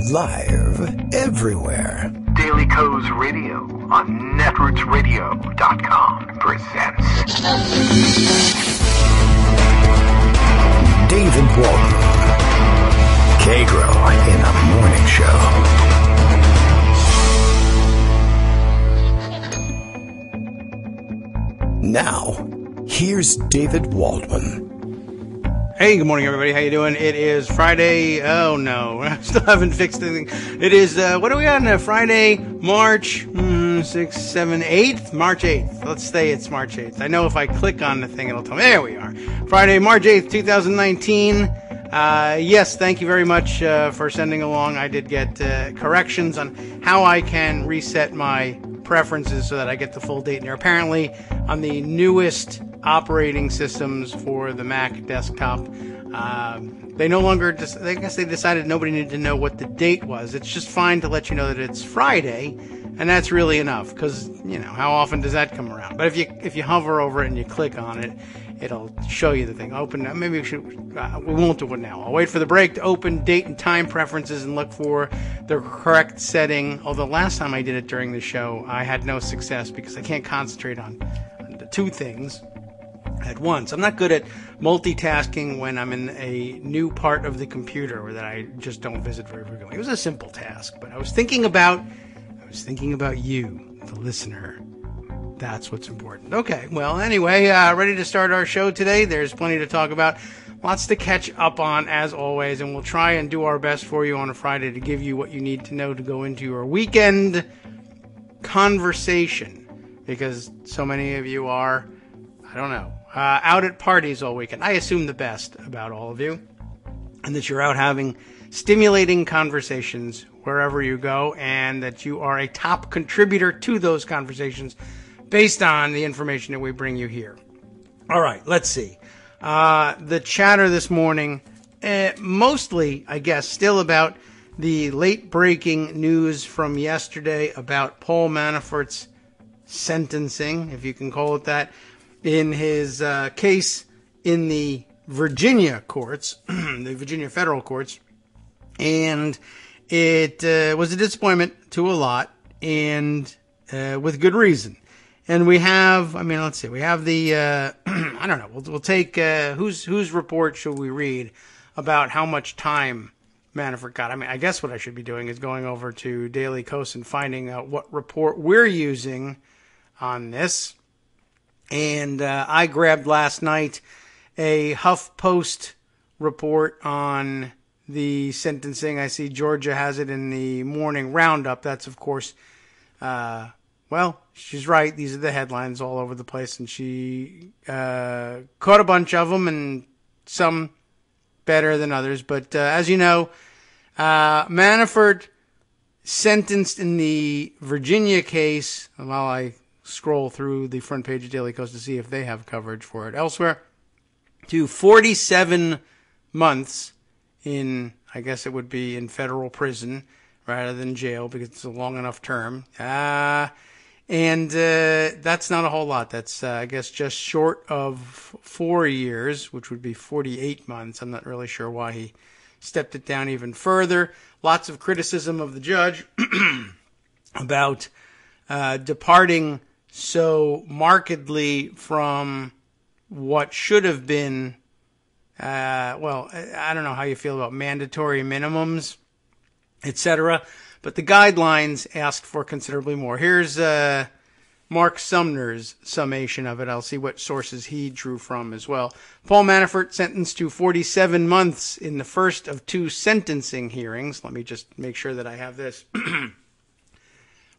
Live everywhere. Daily Co's Radio on netrootsradio.com presents David Waldman. Kagro in the Morning Show. Now, here's David Waldman. Hey, good morning, everybody. How you doing? It is Friday. Oh, no. I still haven't fixed anything. It is, what are we on? Friday, March 6th, 7th, 8th? March 8th. Let's say it's March 8th. I know if I click on the thing, it'll tell me. There we are. Friday, March 8th, 2019. Yes, thank you very much for sending along. I did get corrections on how I can reset my preferences so that I get the full date in there. Apparently, on the newest operating systems for the Mac desktop, they no longer I guess they decided nobody needed to know what the date was. It's just fine to let you know that it's Friday, and that's really enough, because you know how often does that come around. But if you hover over it and you click on it, it'll show you the thing. Open. Maybe we won't do it now. I'll wait for the break to open date and time preferences and look for the correct setting. Although last time I did it during the show, I had no success because I can't concentrate on the two things at once. I'm not good at multitasking when I'm in a new part of the computer or that I just don't visit very frequently. It was a simple task, but I was thinking about you, the listener. That's what's important. Okay, well, anyway, ready to start our show today. There's plenty to talk about, lots to catch up on, as always, and we'll try and do our best for you on a Friday to give you what you need to know to go into your weekend conversation, because so many of you are, I don't know, out at parties all weekend. I assume the best about all of you, and that you're out having stimulating conversations wherever you go, and that you are a top contributor to those conversations based on the information that we bring you here. All right, let's see. The chatter this morning, mostly, I guess, still about the late-breaking news from yesterday about Paul Manafort's sentencing, if you can call it that, in his case in the Virginia courts, the Virginia federal courts. And it was a disappointment to a lot, and with good reason. And we have, let's see, we have the, I don't know, we'll take, whose report should we read about how much time Manafort got? I guess what I should be doing is going over to Daily Kos and finding out what report we're using on this. And I grabbed last night a HuffPost report on the sentencing. I see Georgia has it in the morning roundup. That's, of course, well, she's right. These are the headlines all over the place, and she caught a bunch of them, and some better than others. But as you know, Manafort sentenced in the Virginia case, while I scroll through the front page of Daily Kos to see if they have coverage for it elsewhere, to 47 months in, I guess it would be in federal prison rather than jail, because it's a long enough term. And that's not a whole lot. That's, I guess, just short of 4 years, which would be 48 months. I'm not really sure why he stepped it down even further. Lots of criticism of the judge about departing so markedly from what should have been, well, I don't know how you feel about mandatory minimums, etc., but the guidelines asked for considerably more. Here's Mark Sumner's summation of it. I'll see what sources he drew from as well. Paul Manafort sentenced to 47 months in the first of two sentencing hearings. Let me just make sure that I have this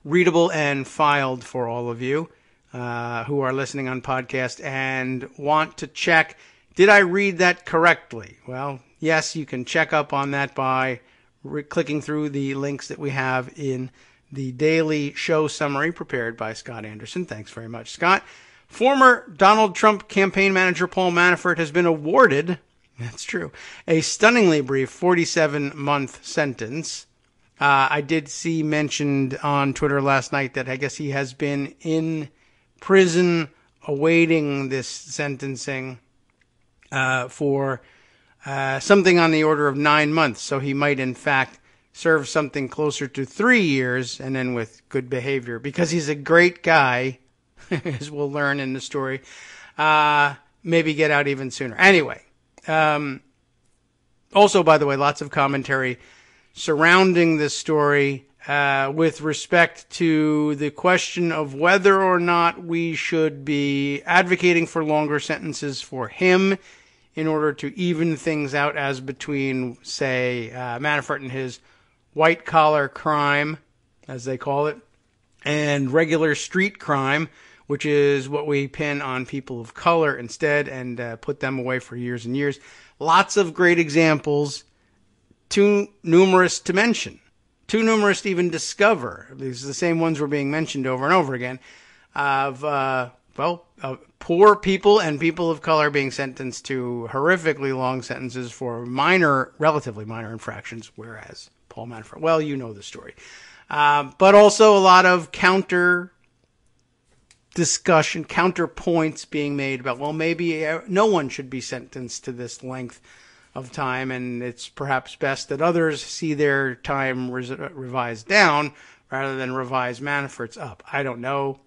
readable and filed for all of you who are listening on podcast and want to check, did I read that correctly? Well, yes, you can check up on that by clicking through the links that we have in the daily show summary prepared by Scott Anderson. Thanks very much, Scott. Former Donald Trump campaign manager Paul Manafort has been awarded, that's true, a stunningly brief 47-month sentence. I did see mentioned on Twitter last night that I guess he has been in prison awaiting this sentencing for something on the order of 9 months. So he might, in fact, serve something closer to 3 years, and then with good behavior, because he's a great guy, as we'll learn in the story, maybe get out even sooner. Anyway, also, by the way, lots of commentary surrounding this story with respect to the question of whether or not we should be advocating for longer sentences for him in order to even things out as between, say, Manafort and his white-collar crime, as they call it, and regular street crime, which is what we pin on people of color instead and put them away for years and years. Lots of great examples, too numerous to mention, too numerous to even discover. These are the same ones were being mentioned over and over again, of poor people and people of color being sentenced to horrifically long sentences for relatively minor infractions, whereas Paul Manafort, well, you know the story. But also a lot of counterpoints being made about, well, maybe no one should be sentenced to this length of time, and it's perhaps best that others see their time revised down rather than revise Manafort's up. I don't know.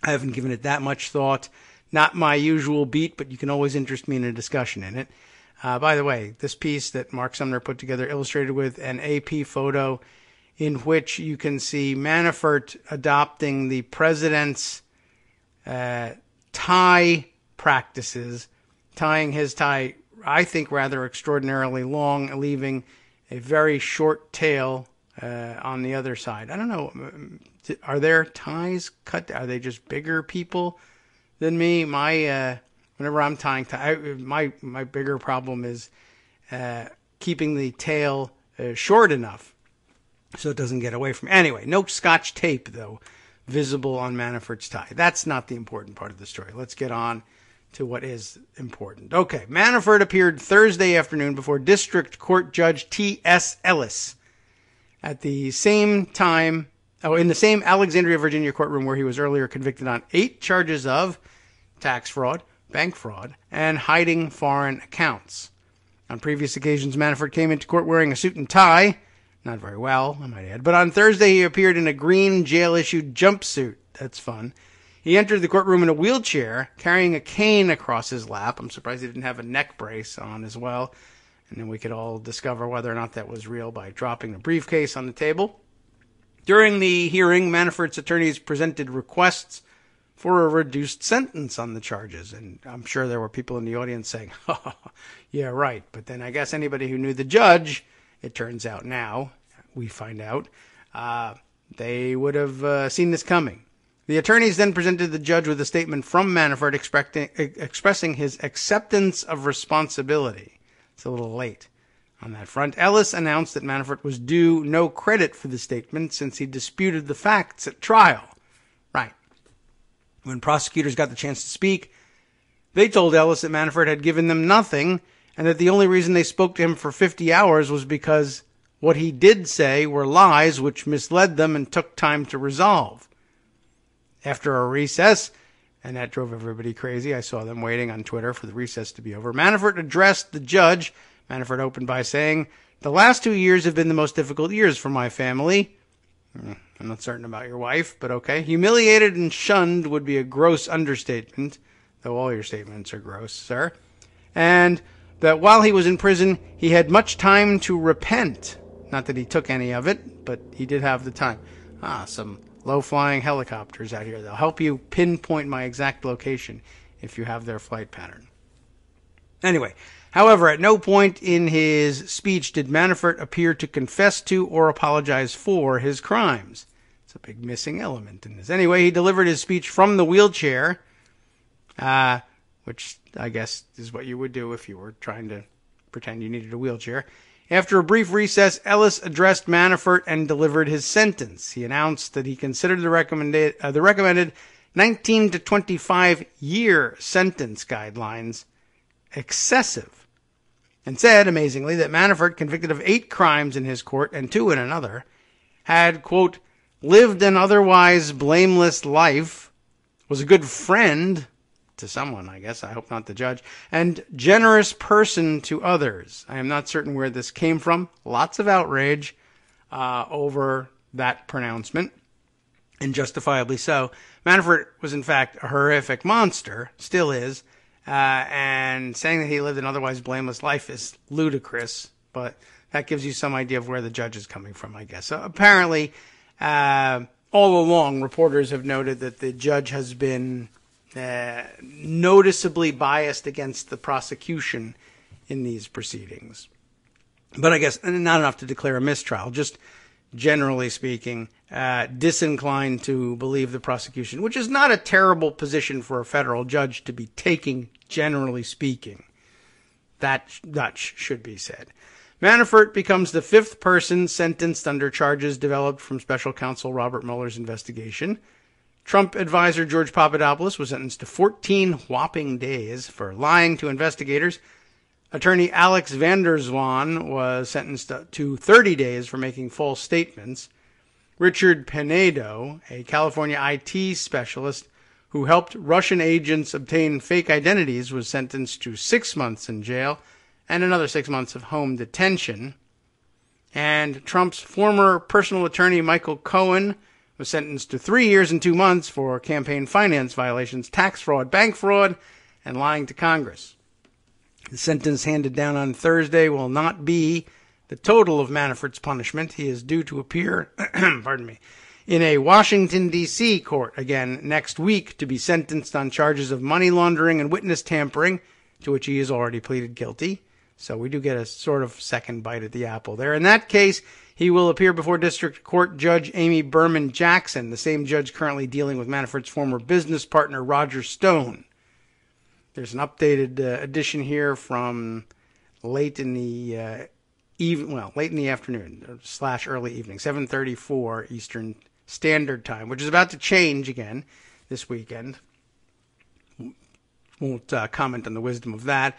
I haven't given it that much thought. Not my usual beat, but you can always interest me in a discussion in it. By the way, this piece that Mark Sumner put together, illustrated with an AP photo in which you can see Manafort adopting the president's tie practices, tying his tie, I think, rather extraordinarily long, leaving a very short tail on the other side. I don't know. Are their ties cut? Are they just bigger people than me? Whenever I'm tying tie, my bigger problem is keeping the tail short enough so it doesn't get away from me. Anyway, no Scotch tape, though, visible on Manafort's tie. That's not the important part of the story. Let's get on to what is important. Okay, Manafort appeared Thursday afternoon before District Court Judge T.S. Ellis at the same time, in the same Alexandria, Virginia courtroom where he was earlier convicted on 8 charges of tax fraud, bank fraud, and hiding foreign accounts. On previous occasions, Manafort came into court wearing a suit and tie. Not very well, I might add. But on Thursday, he appeared in a green jail-issued jumpsuit. That's fun. He entered the courtroom in a wheelchair, carrying a cane across his lap. I'm surprised he didn't have a neck brace on as well. And then we could all discover whether or not that was real by dropping the briefcase on the table. During the hearing, Manafort's attorneys presented requests for a reduced sentence on the charges. And I'm sure there were people in the audience saying, yeah, right. But then I guess anybody who knew the judge, it turns out now, we find out, they would have seen this coming. The attorneys then presented the judge with a statement from Manafort expressing his acceptance of responsibility. It's a little late on that front. Ellis announced that Manafort was due no credit for the statement since he disputed the facts at trial. Right. When prosecutors got the chance to speak, they told Ellis that Manafort had given them nothing and that the only reason they spoke to him for 50 hours was because what he did say were lies which misled them and took time to resolve. After a recess, and that drove everybody crazy, I saw them waiting on Twitter for the recess to be over, Manafort addressed the judge. Manafort opened by saying, "The last 2 years have been the most difficult years for my family." I'm not certain about your wife, but okay. "Humiliated and shunned would be a gross understatement, though all your statements are gross, sir. And that while he was in prison, he had much time to repent." Not that he took any of it, but he did have the time. Some low-flying helicopters out here. They'll help you pinpoint my exact location if you have their flight pattern. Anyway, however, at no point in his speech did Manafort appear to confess to or apologize for his crimes. It's a big missing element in this. Anyway, he delivered his speech from the wheelchair, which I guess is what you would do if you were trying to pretend you needed a wheelchair. After a brief recess, Ellis addressed Manafort and delivered his sentence. He announced that he considered the recommended 19 to 25-year sentence guidelines excessive, and said, amazingly, that Manafort, convicted of 8 crimes in his court and 2 in another, had, quote, lived an otherwise blameless life, was a good friend to someone, I guess, I hope not the judge, and generous person to others. I am not certain where this came from. Lots of outrage. over that pronouncement, and justifiably so. Manafort was, in fact, a horrific monster, still is, and saying that he lived an otherwise blameless life is ludicrous, but that gives you some idea of where the judge is coming from, I guess. So apparently, all along, reporters have noted that the judge has been noticeably biased against the prosecution in these proceedings. But I guess not enough to declare a mistrial, just generally speaking, disinclined to believe the prosecution, which is not a terrible position for a federal judge to be taking, generally speaking. That should be said. Manafort becomes the fifth person sentenced under charges developed from special counsel Robert Mueller's investigation. Trump advisor George Papadopoulos was sentenced to 14 whopping days for lying to investigators. Attorney Alex van der Zwaan was sentenced to 30 days for making false statements. Richard Pinedo, a California IT specialist who helped Russian agents obtain fake identities, was sentenced to 6 months in jail and another 6 months of home detention. And Trump's former personal attorney Michael Cohen was sentenced to 3 years and 2 months for campaign finance violations, tax fraud, bank fraud, and lying to Congress. The sentence handed down on Thursday will not be the total of Manafort's punishment. He is due to appear, in a Washington, D.C. court again next week to be sentenced on charges of money laundering and witness tampering, to which he has already pleaded guilty. So we do get a sort of second bite at the apple there. In that case, he will appear before District Court Judge Amy Berman Jackson, the same judge currently dealing with Manafort's former business partner Roger Stone. There's an updated edition here from late in the afternoon / early evening, 7:34 Eastern Standard Time, which is about to change again this weekend. Won't comment on the wisdom of that.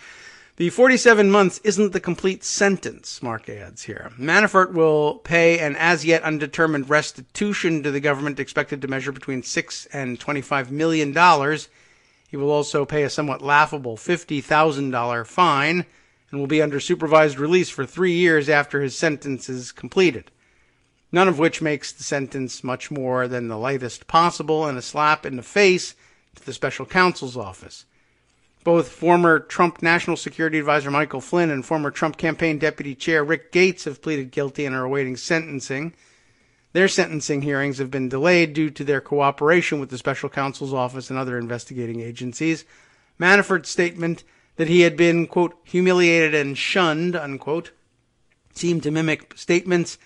The 47 months isn't the complete sentence, Mark adds here. Manafort will pay an as-yet undetermined restitution to the government expected to measure between $6 and $25 million. He will also pay a somewhat laughable $50,000 fine and will be under supervised release for 3 years after his sentence is completed. None of which makes the sentence much more than the lightest possible and a slap in the face to the special counsel's office. Both former Trump National Security Advisor Michael Flynn and former Trump Campaign Deputy Chair Rick Gates have pleaded guilty and are awaiting sentencing. Their sentencing hearings have been delayed due to their cooperation with the special counsel's office and other investigating agencies. Manafort's statement that he had been, quote, humiliated and shunned, unquote, seemed to mimic statements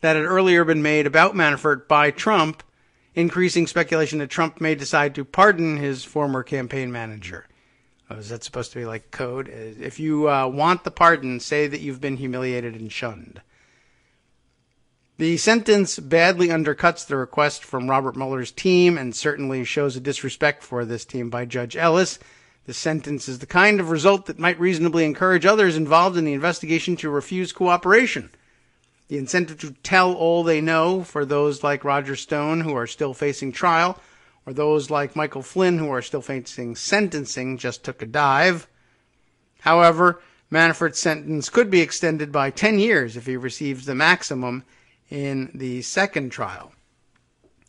that had earlier been made about Manafort by Trump, increasing speculation that Trump may decide to pardon his former campaign manager. Is that supposed to be like code? If you want the pardon, say that you've been humiliated and shunned. The sentence badly undercuts the request from Robert Mueller's team and certainly shows a disrespect for this team by Judge Ellis. The sentence is the kind of result that might reasonably encourage others involved in the investigation to refuse cooperation. The incentive to tell all they know for those like Roger Stone who are still facing trial, or those like Michael Flynn who are still facing sentencing, just took a dive. However, Manafort's sentence could be extended by 10 years if he receives the maximum in the second trial.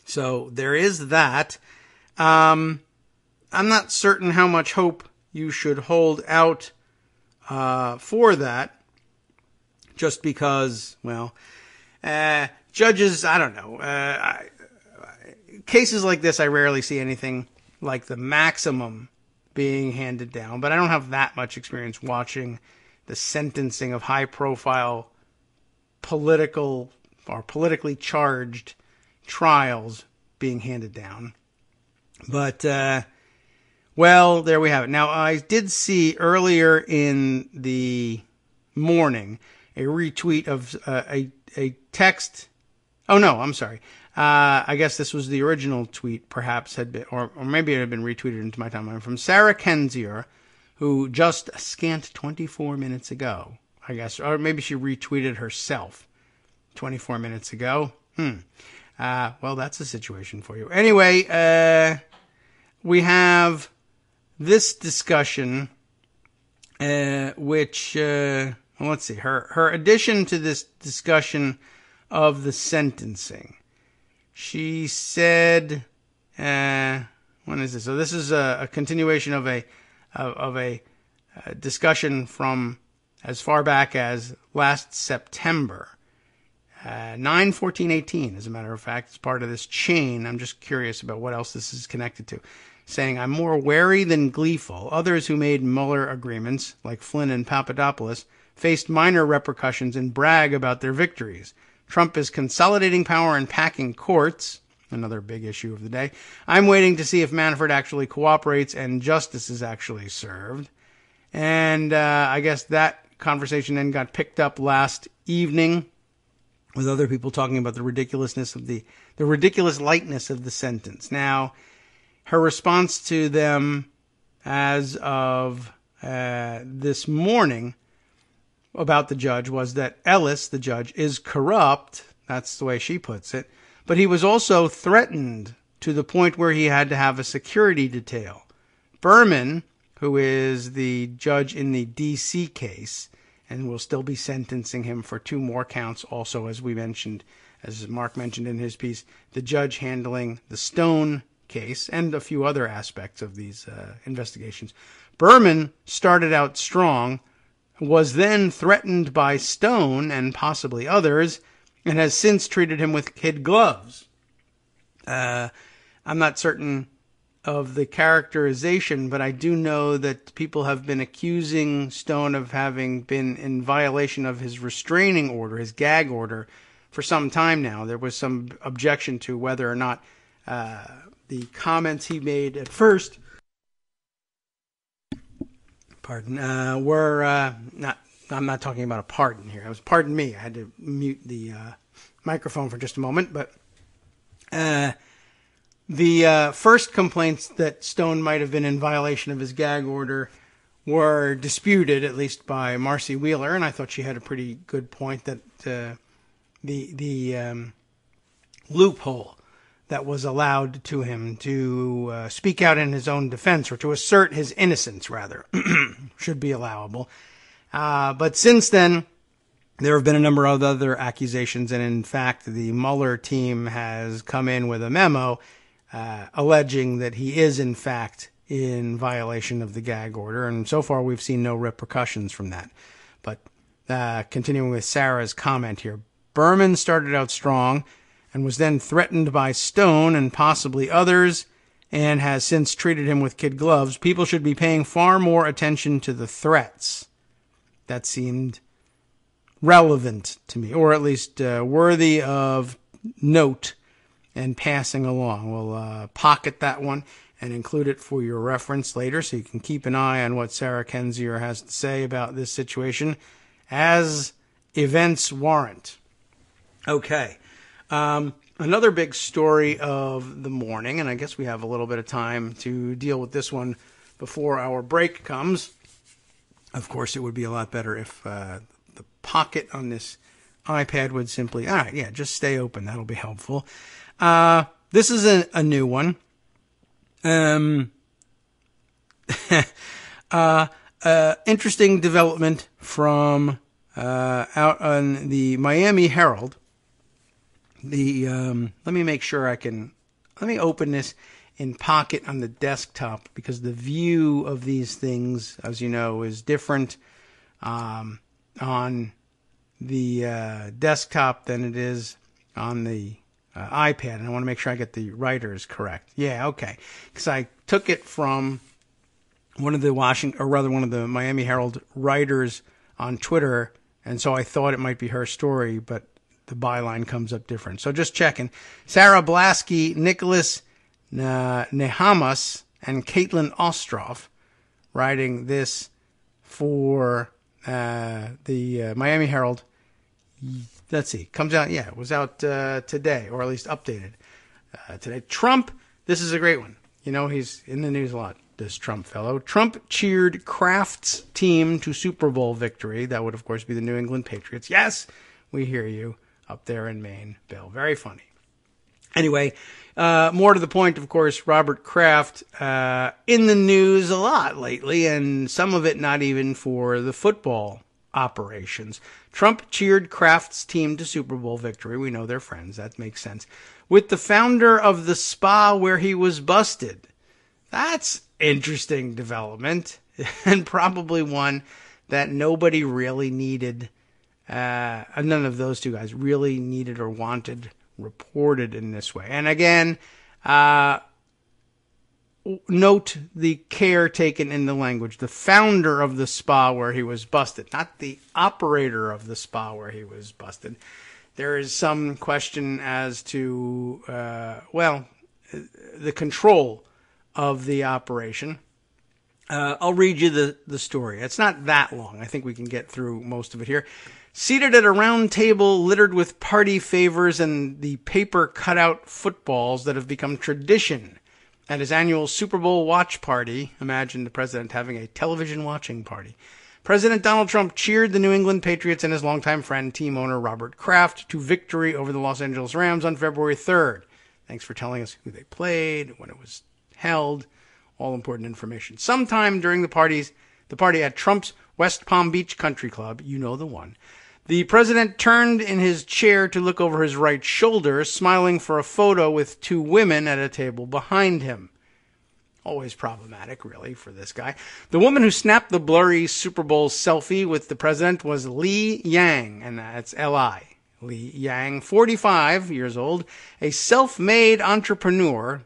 So there is that. I'm not certain how much hope you should hold out for that, just because, judges, I don't know. Cases like this, I rarely see anything like the maximum being handed down, but I don't have that much experience watching the sentencing of high-profile political or politically charged trials being handed down. But, there we have it. Now, I did see earlier in the morning a retweet of a text. Oh, no, I'm sorry. I guess this was the original tweet, perhaps had been, or maybe it had been retweeted into my timeline, from Sarah Kendzior, who just a scant 24 minutes ago, I guess, or maybe she retweeted herself 24 minutes ago. Well, that's a situation for you. Anyway, we have this discussion, which, let's see, her addition to this discussion of the sentencing. She said, when is this? So this is a continuation of a discussion from as far back as last September. 9/14/18, as a matter of fact, it's part of this chain. I'm just curious about what else this is connected to. Saying, I'm more wary than gleeful. Others who made Mueller agreements, like Flynn and Papadopoulos, faced minor repercussions and brag about their victories. Trump is consolidating power and packing courts, another big issue of the day. I'm waiting to see if Manafort actually cooperates and justice is actually served. And I guess that conversation then got picked up last evening with other people talking about the ridiculousness of the ridiculous lightness of the sentence. Now, her response to them as of this morning about the judge was that Ellis, the judge, is corrupt. That's the way she puts it. But he was also threatened to the point where he had to have a security detail. Berman, who is the judge in the D.C. case, and will still be sentencing him for 2 more counts. Also, as we mentioned, as Mark mentioned in his piece, the judge handling the Stone case and a few other aspects of these investigations. Berman started out strong, was then threatened by Stone and possibly others, and has since treated him with kid gloves. I'm not certain of the characterization, but I do know that people have been accusing Stone of having been in violation of his restraining order, his gag order, for some time now. There was some objection to whether or not the comments he made at first, were not. I'm not talking about a pardon here. Pardon me. I had to mute the microphone for just a moment, but the first complaints that Stone might have been in violation of his gag order were disputed, at least by Marcy Wheeler, and I thought she had a pretty good point that the loophole that was allowed to him to speak out in his own defense, or to assert his innocence, rather, should be allowable. But since then, there have been a number of other accusations, and in fact, the Mueller team has come in with a memo alleging that he is, in fact, in violation of the gag order, and so far we've seen no repercussions from that. But continuing with Sarah's comment here, Berman started out strong and was then threatened by Stone and possibly others, and has since treated him with kid gloves. People should be paying far more attention to the threats. That seemed relevant to me, or at least worthy of note and passing along. We'll pocket that one and include it for your reference later, so you can keep an eye on what Sarah Kendzior has to say about this situation as events warrant. Okay. Another big story of the morning, and I guess we have a little bit of time to deal with this one before our break comes. Of course, it would be a lot better if the pocket on this iPad would simply, just stay open. That'll be helpful. This is a new one. Interesting development from out on the Miami Herald. Let me make sure let me open this in Pocket on the desktop, because the view of these things, as you know, is different on the desktop than it is on the iPad. And I want to make sure I get the writers correct. Yeah, okay. Because I took it from one of the Miami Herald writers on Twitter, and so I thought it might be her story, but the byline comes up different. So just checking. Sarah Blasky, Nicholas Nehamas, and Caitlin Ostroff writing this for the Miami Herald. Let's see. Comes out, it was out today, or at least updated today. Trump, this is a great one. You know, he's in the news a lot, this Trump fellow. Trump cheered Kraft's team to Super Bowl victory. That would, of course, be the New England Patriots. Yes, we hear you up there in Maine, Bill. Very funny. Anyway, more to the point, of course, Robert Kraft in the news a lot lately, and some of it not even for the football operations. Trump cheered Kraft's team to Super Bowl victory. We know they're friends. That makes sense. With the founder of the spa where he was busted. That's interesting development, and probably one that nobody really needed. None of those two guys really needed or wanted reported in this way. And again, note the care taken in the language. The founder of the spa where he was busted, not the operator of the spa where he was busted. There is some question as to, the control of the operation. I'll read you the story. It's not that long. I think we can get through most of it here. Seated at a round table littered with party favors and the paper cutout footballs that have become tradition at his annual Super Bowl watch party. Imagine the president having a television watching party. President Donald Trump cheered the New England Patriots and his longtime friend, team owner Robert Kraft, to victory over the Los Angeles Rams on February 3rd. Thanks for telling us who they played, when it was held, all important information. Sometime during the party at Trump's West Palm Beach Country Club, you know the one, the president turned in his chair to look over his right shoulder, smiling for a photo with two women at a table behind him. Always problematic, really, for this guy. The woman who snapped the blurry Super Bowl selfie with the president was Li Yang, and that's L-I. Li Yang, 45 years old, a self-made entrepreneur.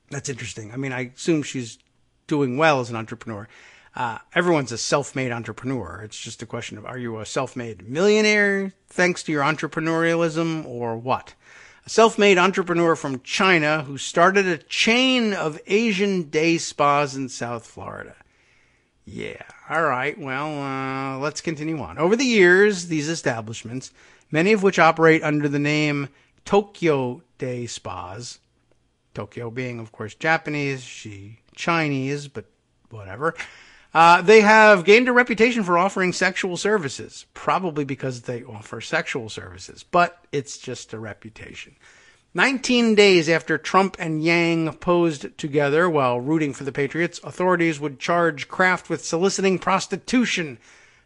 That's interesting. I mean, I assume she's doing well as an entrepreneur. Everyone's a self-made entrepreneur. It's just a question of, are you a self-made millionaire thanks to your entrepreneurialism or what? A self-made entrepreneur from China who started a chain of Asian day spas in South Florida. Yeah. All right. Well, let's continue on. Over the years, these establishments, many of which operate under the name Tokyo Day Spas, Tokyo being, of course, Japanese, she Chinese, but whatever. They have gained a reputation for offering sexual services, probably because they offer sexual services, but it's just a reputation. 19 days after Trump and Yang posed together while rooting for the Patriots, authorities would charge Kraft with soliciting prostitution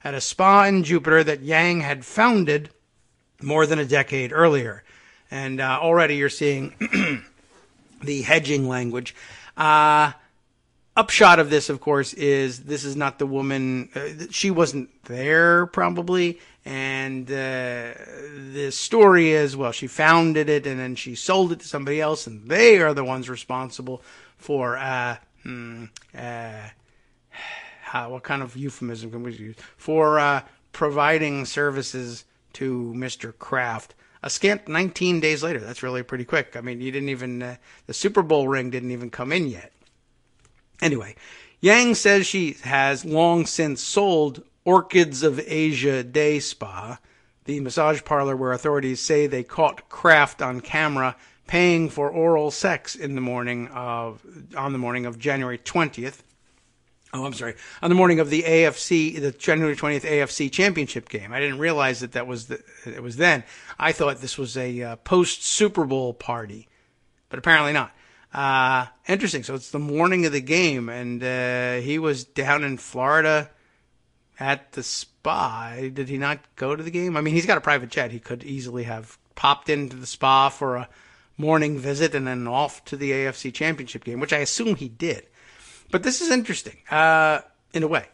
at a spa in Jupiter that Yang had founded more than a decade earlier. And already you're seeing the hedging language. Upshot of this, of course, is this is not the woman. She wasn't there, probably. And the story is, well, she founded it and then she sold it to somebody else, and they are the ones responsible for what kind of euphemism can we use? For providing services to Mr. Kraft. A scant 19 days later. That's really pretty quick. I mean, you didn't even, the Super Bowl ring didn't even come in yet. Anyway, Yang says she has long since sold Orchids of Asia Day Spa, the massage parlor where authorities say they caught Kraft on camera paying for oral sex on the morning of January 20th. Oh, I'm sorry. On the morning of the January 20th AFC Championship game. I didn't realize that it was then. I thought this was a post-Super Bowl party, but apparently not. Interesting. So it's the morning of the game, and he was down in Florida at the spa. Did he not go to the game? I mean, he's got a private jet. He could easily have popped into the spa for a morning visit and then off to the AFC Championship game, which I assume he did. But this is interesting, in a way.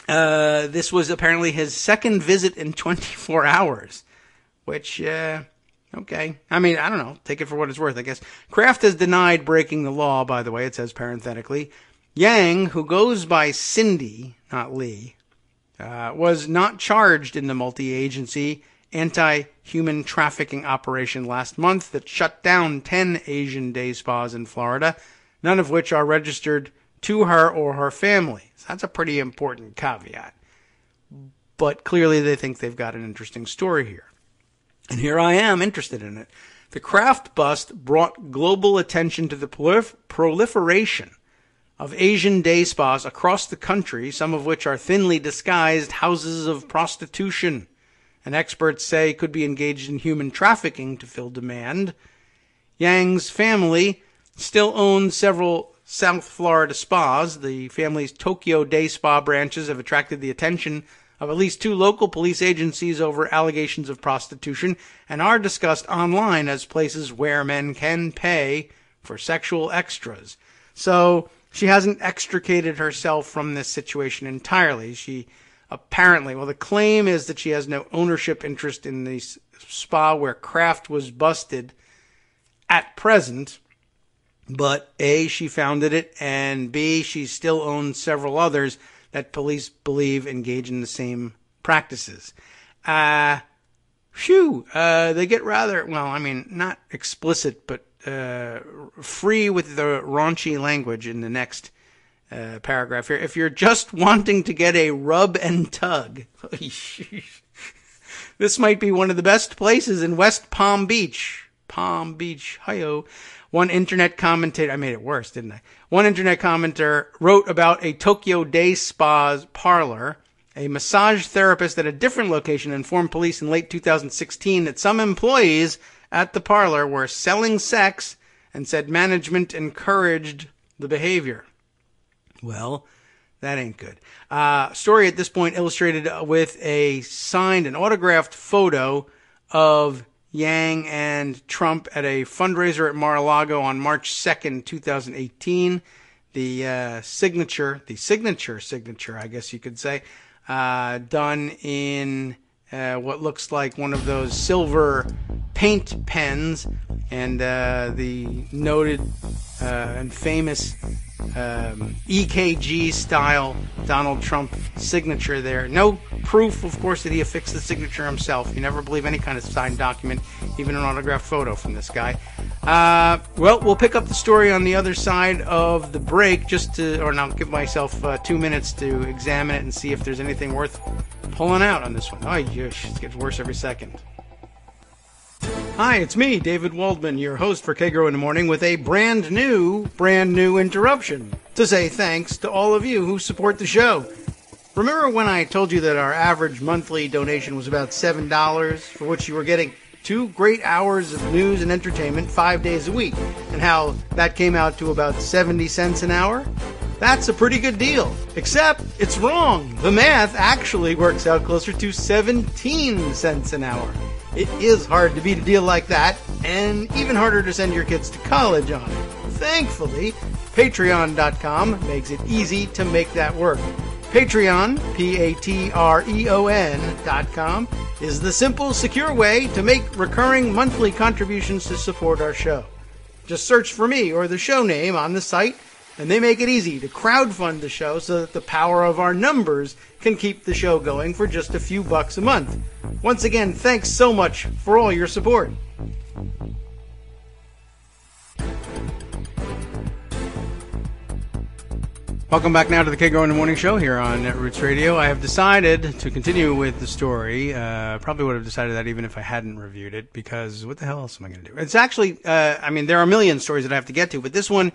This was apparently his second visit in 24 hours, which, okay. I mean, I don't know. Take it for what it's worth, I guess. Kraft has denied breaking the law, by the way, it says parenthetically. Yang, who goes by Cindy, not Lee, was not charged in the multi-agency anti-human trafficking operation last month that shut down 10 Asian day spas in Florida, none of which are registered to her or her family. So that's a pretty important caveat. But clearly they think they've got an interesting story here. And here I am interested in it. The Kraft bust brought global attention to the proliferation of Asian day spas across the country, some of which are thinly disguised houses of prostitution, and experts say could be engaged in human trafficking to fill demand. Yang's family still owns several South Florida spas. The family's Tokyo Day Spa branches have attracted the attention of at least 2 local police agencies over allegations of prostitution and are discussed online as places where men can pay for sexual extras. So she hasn't extricated herself from this situation entirely. She apparently, well, the claim is that she has no ownership interest in the spa where Kraft was busted at present, but A, she founded it, and B, she still owns several others that police believe engage in the same practices. They get rather, well, I mean, not explicit, but free with the raunchy language in the next paragraph here. If you're just wanting to get a rub and tug, this might be one of the best places in West Palm Beach. Palm Beach, hi-yo. One internet commentator, I made it worse, didn't I? One internet commenter wrote about a Tokyo Day Spa's parlor. A massage therapist at a different location informed police in late 2016 that some employees at the parlor were selling sex and said management encouraged the behavior. Well, that ain't good. Story at this point illustrated with a signed and autographed photo of Yang and Trump at a fundraiser at Mar-a-Lago on March 2nd, 2018. The signature, I guess you could say, done in what looks like one of those silver paint pens, and the noted and famous EKG style Donald Trump signature there. No proof, of course, that he affixed the signature himself. You never believe any kind of signed document, even an autographed photo from this guy. Well, we'll pick up the story on the other side of the break, I'll give myself 2 minutes to examine it and see if there's anything worth pulling out on this one. Oh, it gets worse every second. Hi, it's me, David Waldman, your host for Kagro in the Morning, with a brand new interruption to say thanks to all of you who support the show. Remember when I told you that our average monthly donation was about $7, for which you were getting 2 great hours of news and entertainment 5 days a week, and how that came out to about 70 cents an hour? That's a pretty good deal, except it's wrong. The math actually works out closer to 17 cents an hour. It is hard to beat a deal like that, and even harder to send your kids to college on it. Thankfully, Patreon.com makes it easy to make that work. Patreon, Patreon.com, is the simple, secure way to make recurring monthly contributions to support our show. Just search for me or the show name on the site, and they make it easy to crowdfund the show so that the power of our numbers can keep the show going for just a few bucks a month. Once again, thanks so much for all your support. Welcome back now to the Kagro in the Morning Show here on Netroots Radio. I have decided to continue with the story. Probably would have decided that even if I hadn't reviewed it, because what the hell else am I going to do? It's actually, there are a million stories that I have to get to, but this one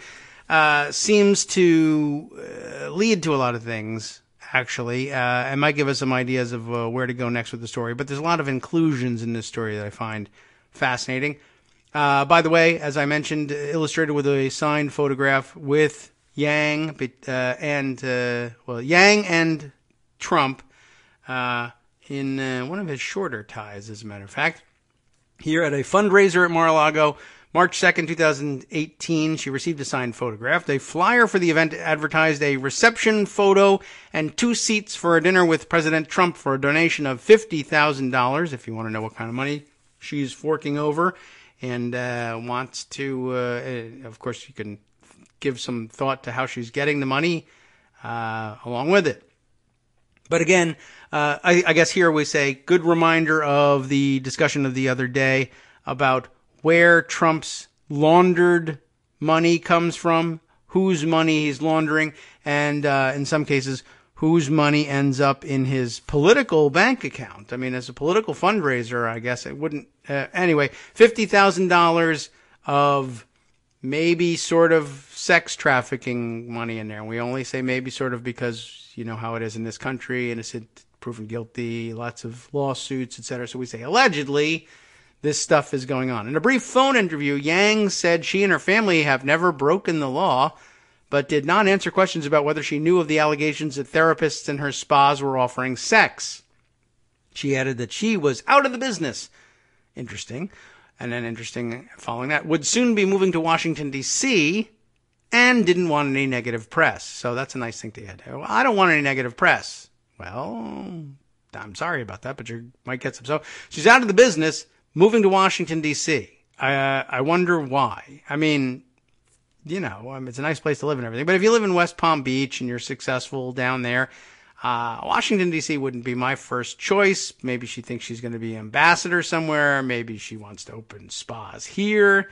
seems to lead to a lot of things, actually. It might give us some ideas of where to go next with the story, but there's a lot of inclusions in this story that I find fascinating. By the way, as I mentioned, illustrated with a signed photograph with Yang and Trump in one of his shorter ties, as a matter of fact. Here at a fundraiser at Mar-a-Lago, March 2nd, 2018, she received a signed photograph. A flyer for the event advertised a reception photo and 2 seats for a dinner with President Trump for a donation of $50,000, if you want to know what kind of money she's forking over, and wants to, of course, you can give some thought to how she's getting the money along with it. But again, I guess here we say, good reminder of the discussion of the other day about where Trump's laundered money comes from, whose money he's laundering, and in some cases, whose money ends up in his political bank account. I mean, as a political fundraiser, I guess it wouldn't. Anyway, $50,000 of maybe sort of sex trafficking money in there. We only say maybe sort of because you know how it is in this country, innocent proven guilty, lots of lawsuits, etc. So we say allegedly this stuff is going on. In a brief phone interview, Yang said she and her family have never broken the law, but did not answer questions about whether she knew of the allegations that therapists in her spas were offering sex. She added that she was out of the business. Interesting. And then interesting following that, would soon be moving to Washington, D.C., and didn't want any negative press. So that's a nice thing to add. Well, I don't want any negative press. Well, I'm sorry about that, but you might get some. So she's out of the business, moving to Washington, D.C. I wonder why. I mean, it's a nice place to live and everything. But if you live in West Palm Beach and you're successful down there, Washington, D.C. wouldn't be my first choice. Maybe she thinks she's going to be ambassador somewhere. Maybe she wants to open spas here.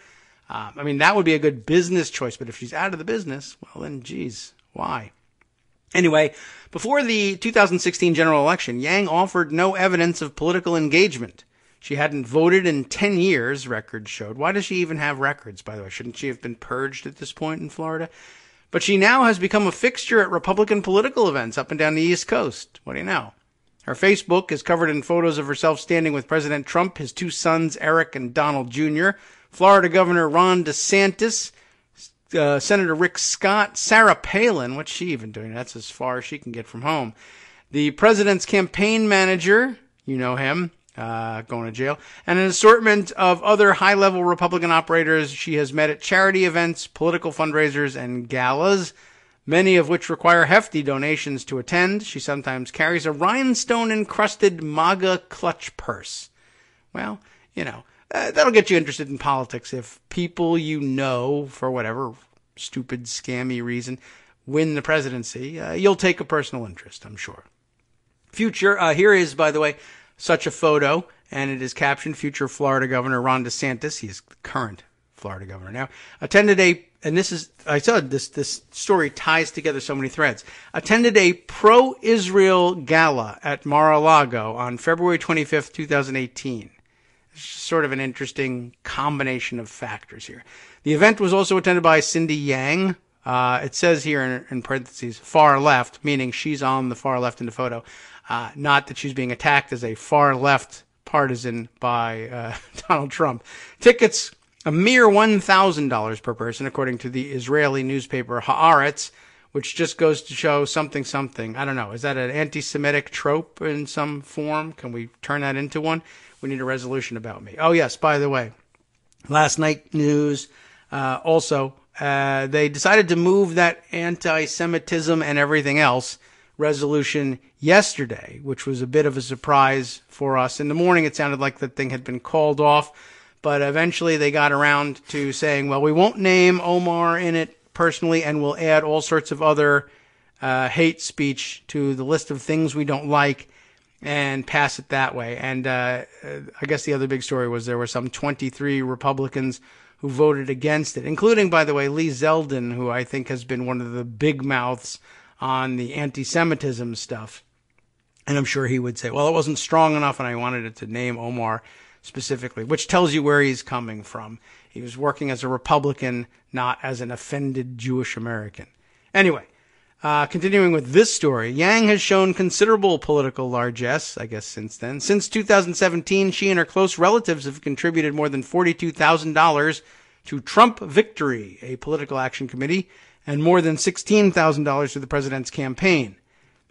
That would be a good business choice. But if she's out of the business, well, then, geez, why? Anyway, before the 2016 general election, Yang offered no evidence of political engagement. She hadn't voted in 10 years, records showed. Why does she even have records, by the way? Shouldn't she have been purged at this point in Florida? But she now has become a fixture at Republican political events up and down the East Coast. What do you know? Her Facebook is covered in photos of herself standing with President Trump, his two sons, Eric and Donald Jr., Florida Governor Ron DeSantis, Senator Rick Scott, Sarah Palin. What's she even doing? That's as far as she can get from home. The president's campaign manager, you know him, going to jail, and an assortment of other high-level Republican operators she has met at charity events, political fundraisers, and galas, many of which require hefty donations to attend. She sometimes carries a rhinestone-encrusted MAGA clutch purse. Well, that'll get you interested in politics if people for whatever stupid, scammy reason, win the presidency. You'll take a personal interest, I'm sure. Here is, by the way, such a photo, and it is captioned, future Florida Governor Ron DeSantis, he is the current Florida governor now, attended I said this story ties together so many threads, attended a pro-Israel gala at Mar-a-Lago on February 25th, 2018. It's sort of an interesting combination of factors here. The event was also attended by Cindy Yang. It says here in parentheses, far left, meaning she's on the far left in the photo. Not that she's being attacked as a far left partisan by Donald Trump. Tickets, a mere $1,000 per person, according to the Israeli newspaper Haaretz, which just goes to show something. I don't know. Is that an anti-Semitic trope in some form? Can we turn that into one? We need a resolution about me. Oh, yes, by the way, last night news also, they decided to move that anti-Semitism and everything else resolution yesterday, which was a bit of a surprise for us. In the morning, it sounded like the thing had been called off, but eventually they got around to saying, well, we won't name Omar in it personally, and we'll add all sorts of other hate speech to the list of things we don't like and pass it that way. And I guess the other big story was there were some 23 Republicans who voted against it, including, by the way, Lee Zeldin, who I think has been one of the big mouths on the anti-Semitism stuff. And I'm sure he would say, well, it wasn't strong enough and I wanted it to name Omar specifically, which tells you where he's coming from. He was working as a Republican, not as an offended Jewish American. Anyway, continuing with this story, Yang has shown considerable political largesse, I guess, since then. Since 2017, she and her close relatives have contributed more than $42,000 to Trump Victory, a political action committee, and more than $16,000 to the president's campaign.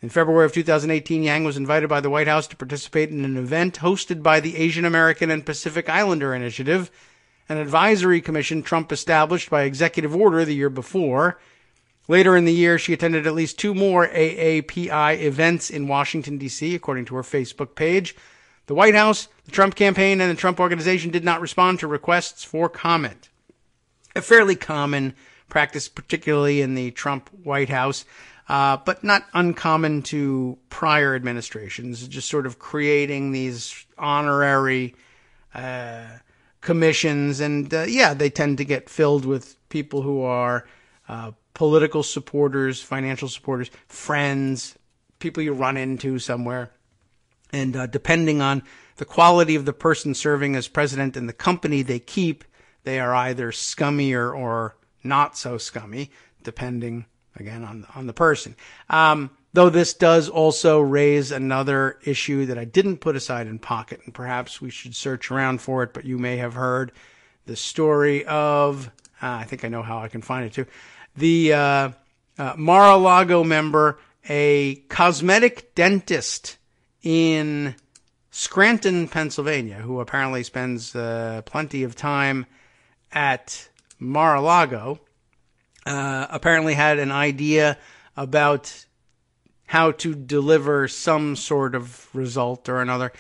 In February of 2018, Yang was invited by the White House to participate in an event hosted by the Asian American and Pacific Islander Initiative, an advisory commission Trump established by executive order the year before. Later in the year, she attended at least 2 more AAPI events in Washington, D.C., according to her Facebook page. The White House, the Trump campaign, and the Trump Organization did not respond to requests for comment. A fairly common practice, particularly in the Trump White House, but not uncommon to prior administrations, just sort of creating these honorary commissions. And, they tend to get filled with people who are political supporters, financial supporters, friends, people you run into somewhere. And depending on the quality of the person serving as president and the company they keep, they are either scummier or not so scummy, depending, again, on the person. Though this does also raise another issue that I didn't put aside in pocket, and perhaps we should search around for it, but you may have heard the story of, I think I know how I can find it too, The Mar-a-Lago member, a cosmetic dentist in Scranton, Pennsylvania, who apparently spends plenty of time at Mar-a-Lago, apparently had an idea about how to deliver some sort of result or another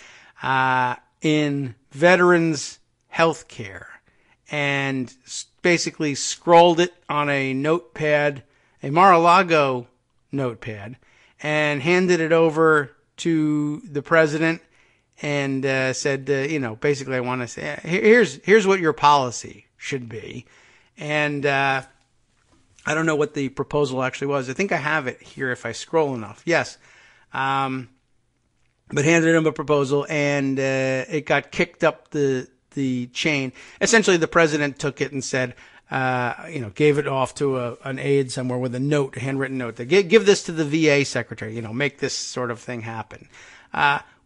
in veterans' health care, and basically scrawled it on a notepad, a Mar-a-Lago notepad, and handed it over to the president and said, basically, I want to say, here's what your policy should be. And I don't know what the proposal actually was. I think I have it here if I scroll enough. Yes. But handed him a proposal, and it got kicked up the chain. Essentially, the president took it and said, gave it off to an aide somewhere with a note, a handwritten note. Give this to the VA secretary, make this sort of thing happen.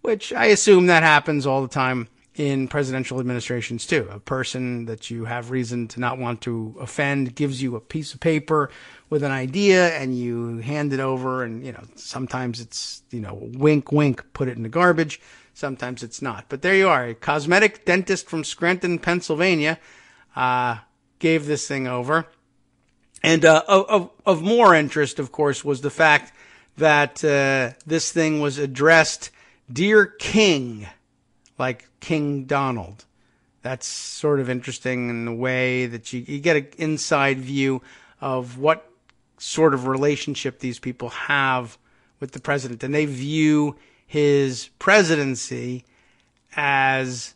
Which I assume that happens all the time in presidential administrations too. A person that you have reason to not want to offend gives you a piece of paper with an idea, and you hand it over, and sometimes it's wink wink, put it in the garbage, sometimes it's not. But there you are, a cosmetic dentist from Scranton, Pennsylvania, gave this thing over. And of more interest, of course, was the fact that this thing was addressed, "Dear King," like King Donald. That's sort of interesting in the way that you get an inside view of what sort of relationship these people have with the president. And they view his presidency as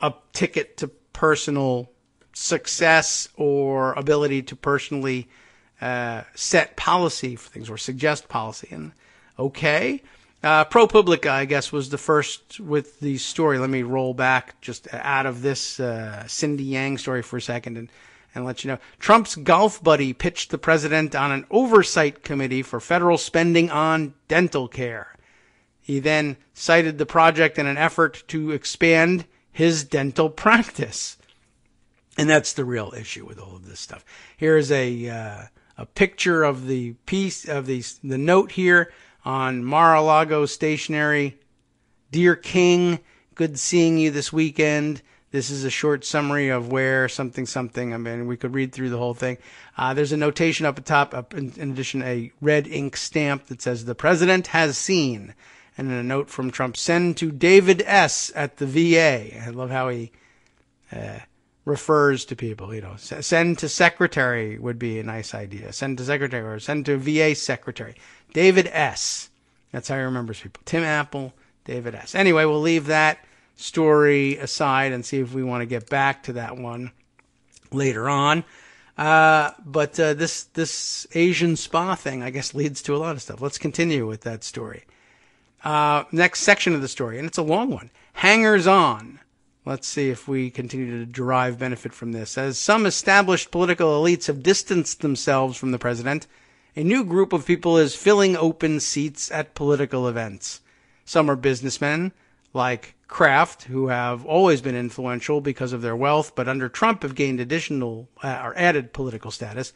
a ticket to personal success or ability to personally set policy for things or suggest policy. And okay. ProPublica, I guess, was the first with the story. Let me roll back just out of this Cindy Yang story for a second and let you know. Trump's golf buddy pitched the president on an oversight committee for federal spending on dental care. He then cited the project in an effort to expand his dental practice. And that's the real issue with all of this stuff. Here's a picture of the piece of the note here on Mar-a-Lago stationery. "Dear King, good seeing you this weekend. This is a short summary of where something. I mean, we could read through the whole thing. There's a notation up at top, in addition, a red ink stamp that says, "The president has seen." And then a note from Trump, "Send to David S. at the VA." I love how he refers to people, Send to secretary would be a nice idea. Send to secretary or send to VA secretary. David S. That's how he remembers people. Tim Apple, David S. Anyway, we'll leave that story aside and see if we want to get back to that one later on. But this Asian spa thing, I guess, leads to a lot of stuff. Let's continue with that story. Next section of the story, and it's a long one. Hangers on. Let's see if we continue to derive benefit from this. As some established political elites have distanced themselves from the president, a new group of people is filling open seats at political events. Some are businessmen, like Kraft, who have always been influential because of their wealth, but under Trump have gained additional or added political status.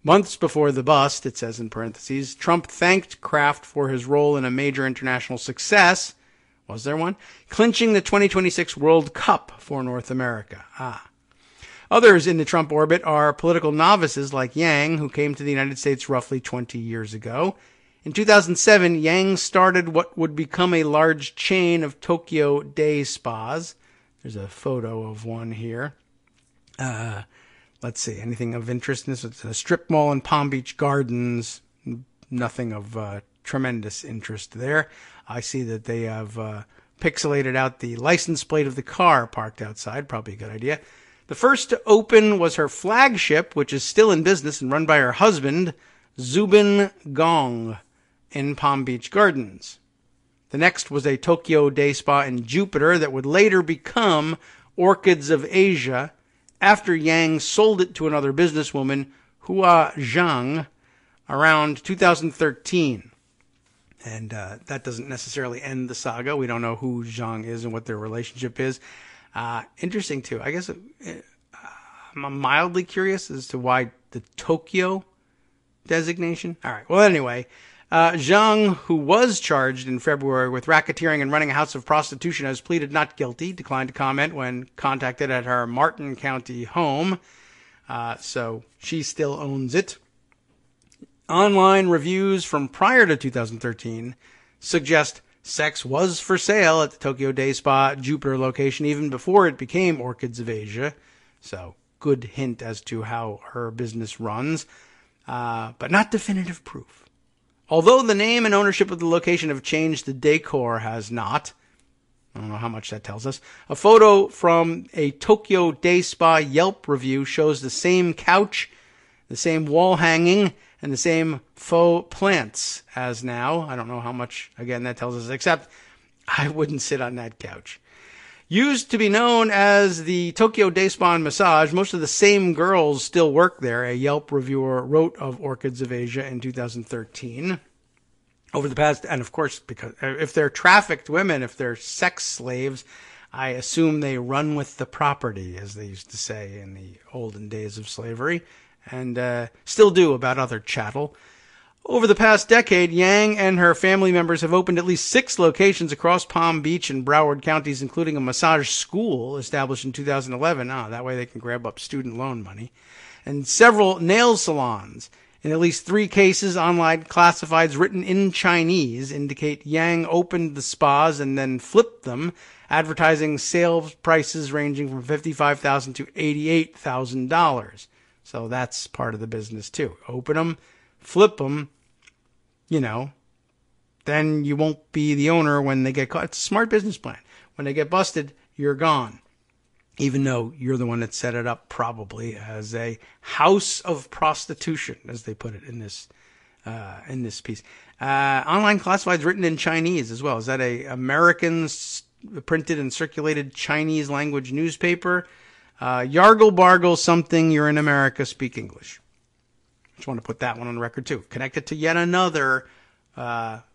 Months before the bust, it says in parentheses, Trump thanked Kraft for his role in a major international success. Was there one? Clinching the 2026 World Cup for North America. Others in the Trump orbit are political novices like Yang, who came to the United States roughly 20 years ago. In 2007, Yang started what would become a large chain of Tokyo day spas. There's a photo of one here. Let's see, anything of interest in this? It's a strip mall in Palm Beach Gardens. Nothing of tremendous interest there. I see that they have pixelated out the license plate of the car parked outside. Probably a good idea. The first to open was her flagship, which is still in business and run by her husband, Zubin Gong, in Palm Beach Gardens. The next was a Tokyo day spa in Jupiter that would later become Orchids of Asia after Yang sold it to another businesswoman, Hua Zhang, around 2013. And that doesn't necessarily end the saga. We don't know who Zhang is and what their relationship is. Interesting, too. I guess I'm mildly curious as to why the Tokyo designation? All right. Well, anyway, Zhang, who was charged in February with racketeering and running a house of prostitution, has pleaded not guilty, declined to comment when contacted at her Martin County home. So she still owns it. Online reviews from prior to 2013 suggest sex was for sale at the Tokyo Day Spa Jupiter location even before it became Orchids of Asia. So good hint as to how her business runs, but not definitive proof. Although the name and ownership of the location have changed, the decor has not. I don't know how much that tells us. A photo from a Tokyo Day Spa Yelp review shows the same couch, the same wall hanging, and the same faux plants as now. I don't know how much, again, that tells us, except I wouldn't sit on that couch. Used to be known as the Tokyo Day Spa and Massage, most of the same girls still work there, a Yelp reviewer wrote of Orchids of Asia in 2013. Over the past, and of course, because if they're trafficked women, if they're sex slaves, I assume they run with the property, as they used to say in the olden days of slavery, and still do about other chattel. Over the past decade, Yang and her family members have opened at least 6 locations across Palm Beach and Broward counties, including a massage school established in 2011. That way they can grab up student loan money. And several nail salons. In at least 3 cases, online classifieds written in Chinese indicate Yang opened the spas and then flipped them, advertising sales prices ranging from $55,000 to $88,000. So that's part of the business too. Open them, flip them, then you won't be the owner when they get caught. It's a smart business plan. When they get busted, you're gone. Even though you're the one that set it up probably as a house of prostitution, as they put it in this piece. Online classifieds written in Chinese as well. Is that a American printed and circulated Chinese language newspaper? Yargle bargle something, you're in America, speak English. Just want to put that one on the record too. Connect it to yet another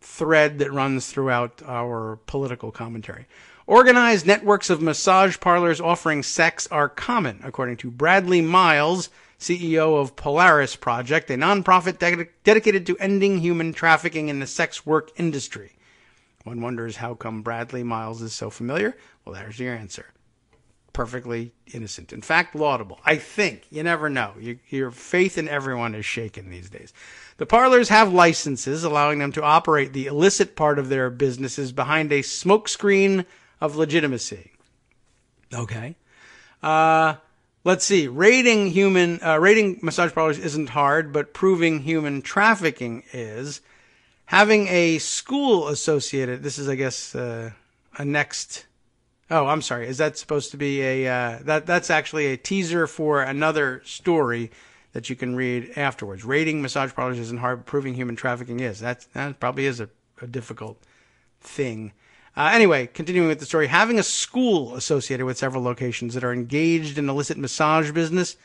thread that runs throughout our political commentary. Organized networks of massage parlors offering sex are common, according to Bradley Miles, CEO of Polaris Project, a nonprofit dedicated to ending human trafficking in the sex work industry. One wonders how come Bradley Miles is so familiar. Well, there's your answer. Perfectly innocent. In fact, laudable. I think. You never know. Your faith in everyone is shaken these days. The parlors have licenses allowing them to operate the illicit part of their businesses behind a smokescreen of legitimacy. Okay. Let's see. Rating massage parlors isn't hard, but proving human trafficking is. Having a school associated, this is, I guess, a next. Oh, I'm sorry. Is that supposed to be that's actually a teaser for another story that you can read afterwards. Rating massage parlors isn't hard, but proving human trafficking is. That probably is a difficult thing. Anyway, continuing with the story, having a school associated with several locations that are engaged in illicit massage business,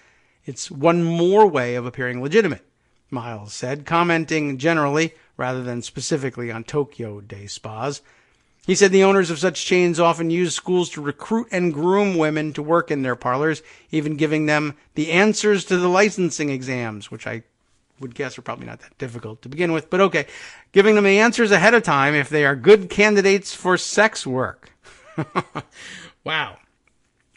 it's one more way of appearing legitimate, Miles said, commenting generally rather than specifically on Tokyo Day spas. He said the owners of such chains often use schools to recruit and groom women to work in their parlors, even giving them the answers to the licensing exams, which I would guess are probably not that difficult to begin with, but okay. Giving them the answers ahead of time if they are good candidates for sex work. Wow.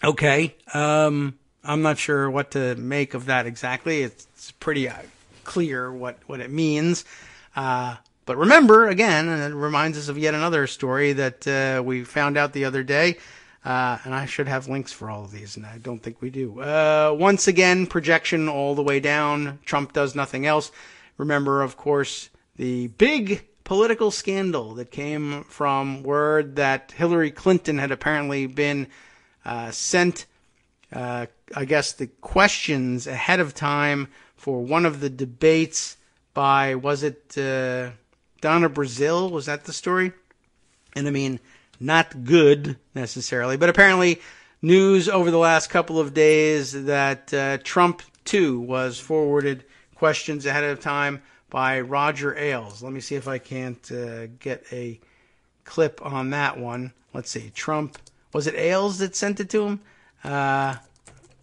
Okay. I'm not sure what to make of that exactly. It's pretty clear what it means. But remember, again, and it reminds us of yet another story that we found out the other day. And I should have links for all of these, and I don't think we do. Once again, projection all the way down. Trump does nothing else. Remember, of course, the big political scandal that came from word that Hillary Clinton had apparently been sent, I guess, the questions ahead of time for one of the debates by, was it Donna Brazile? Was that the story? And I mean, not good necessarily, but apparently news over the last couple of days that Trump, too, was forwarded questions ahead of time by Roger Ailes. Let me see if I can't get a clip on that one. Let's see. Trump, was it Ailes that sent it to him? I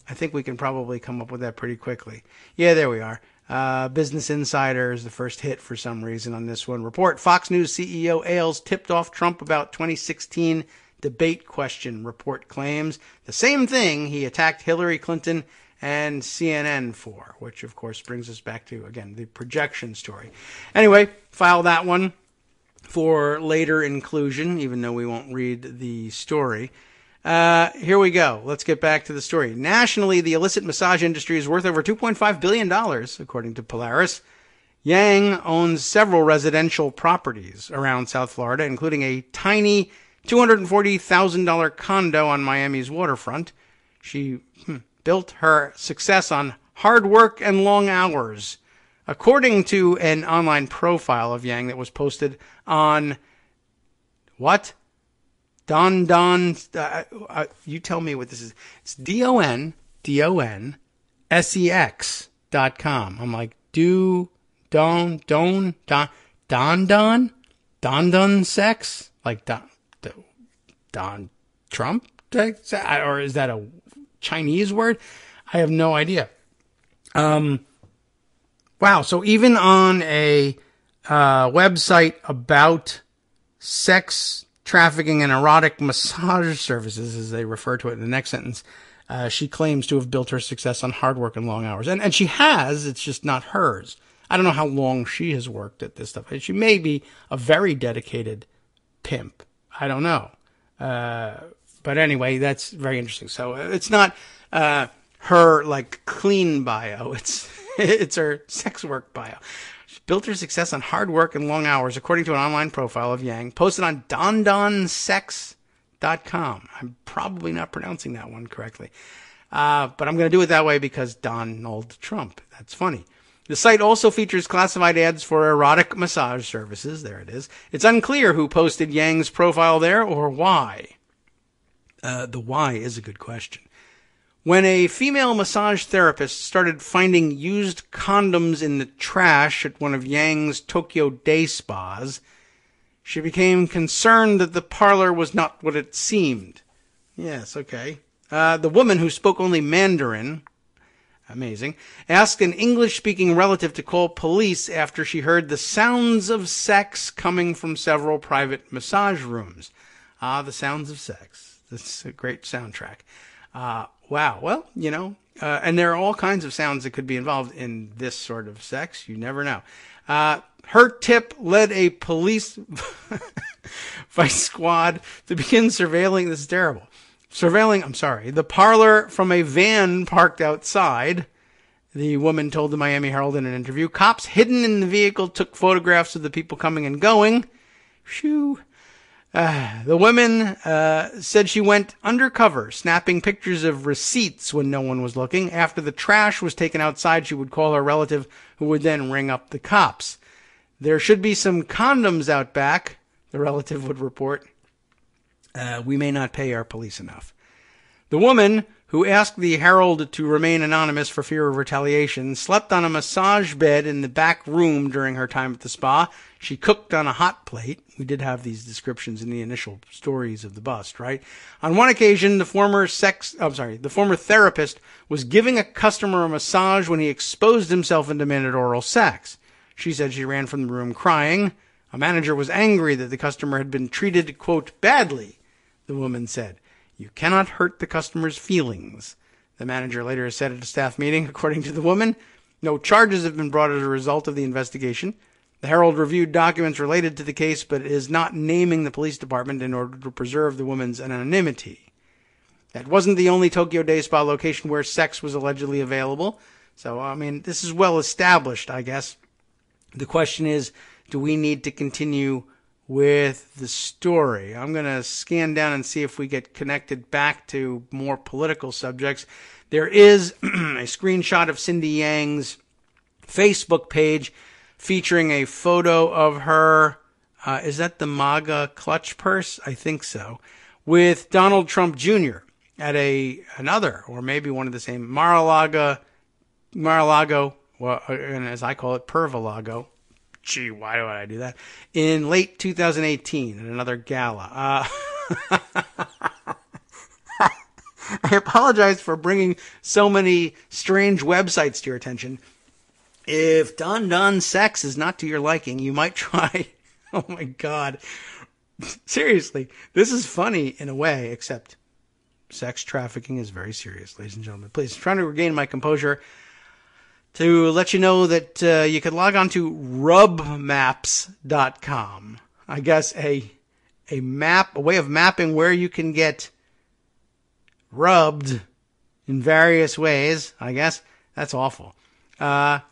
think we can probably come up with that pretty quickly. Yeah, there we are. Business Insider is the first hit for some reason on this one. Report, Fox News CEO Ailes tipped off Trump about 2016 debate question, report claims. The same thing he attacked Hillary Clinton and CNN for, which of course brings us back to, again, the projection story. Anyway, file that one for later inclusion, even though we won't read the story. Here we go. Let's get back to the story. Nationally, the illicit massage industry is worth over $2.5 billion, according to Polaris. Yang owns several residential properties around South Florida, including a tiny $240,000 condo on Miami's waterfront. She built her success on hard work and long hours, according to an online profile of Yang that was posted on what? You tell me what this is. It's DonSex.com. I'm like, Don sex? Like Don Trump? Or is that a Chinese word? I have no idea. Wow. So even on a website about sex trafficking and erotic massage services, as they refer to it in the next sentence, she claims to have built her success on hard work and long hours. And she has, it's just not hers. I don't know how long she has worked at this stuff. She may be a very dedicated pimp. I don't know. But anyway, that's very interesting. So it's not her like clean bio. It's her sex work bio. She built her success on hard work and long hours, according to an online profile of Yang, posted on DonSex.com. I'm probably not pronouncing that one correctly. But I'm going to do it that way because Donald Trump. That's funny. The site also features classified ads for erotic massage services. There it is. It's unclear who posted Yang's profile there or why. The why is a good question. When a female massage therapist started finding used condoms in the trash at one of Yang's Tokyo day spas, she became concerned that the parlor was not what it seemed. Yes, okay. The woman, who spoke only Mandarin, amazing, asked an English-speaking relative to call police after she heard the sounds of sex coming from several private massage rooms. The sounds of sex. That's a great soundtrack. Wow. Well, and there are all kinds of sounds that could be involved in this sort of sex. You never know. Her tip led a police vice squad to begin surveilling. This is terrible. The parlor from a van parked outside. The woman told the Miami Herald in an interview. Cops hidden in the vehicle took photographs of the people coming and going. Shoo. The woman said she went undercover, snapping pictures of receipts when no one was looking. After the trash was taken outside, she would call her relative, who would then ring up the cops. There should be some condoms out back, the relative would report. We may not pay our police enough. The woman, who asked the Herald to remain anonymous for fear of retaliation, slept on a massage bed in the back room during her time at the spa. She cooked on a hot plate. We did have these descriptions in the initial stories of the bust, right? On one occasion, the former therapist was giving a customer a massage when he exposed himself and demanded oral sex. She said she ran from the room crying. A manager was angry that the customer had been treated, quote, badly, the woman said. You cannot hurt the customer's feelings. The manager later said at a staff meeting, according to the woman. No charges have been brought as a result of the investigation. The Herald reviewed documents related to the case, but is not naming the police department in order to preserve the woman's anonymity. That wasn't the only Tokyo Day Spa location where sex was allegedly available. So, this is well established, I guess. The question is, do we need to continue with the story? I'm going to scan down and see if we get connected back to more political subjects. There is a screenshot of Cindy Yang's Facebook page featuring a photo of her, is that the MAGA clutch purse? I think so. With Donald Trump Jr. at another, or maybe one of the same, Mar-a-Lago, well, and as I call it, Pervalago. Gee, why do I do that? In late 2018 at another gala. I apologize for bringing so many strange websites to your attention. If Don Don sex is not to your liking, you might try. Oh my God. Seriously, this is funny in a way, except sex trafficking is very serious, ladies and gentlemen. Please, I'm trying to regain my composure to let you know that you could log on to rubmaps.com. I guess a way of mapping where you can get rubbed in various ways, I guess. That's awful. But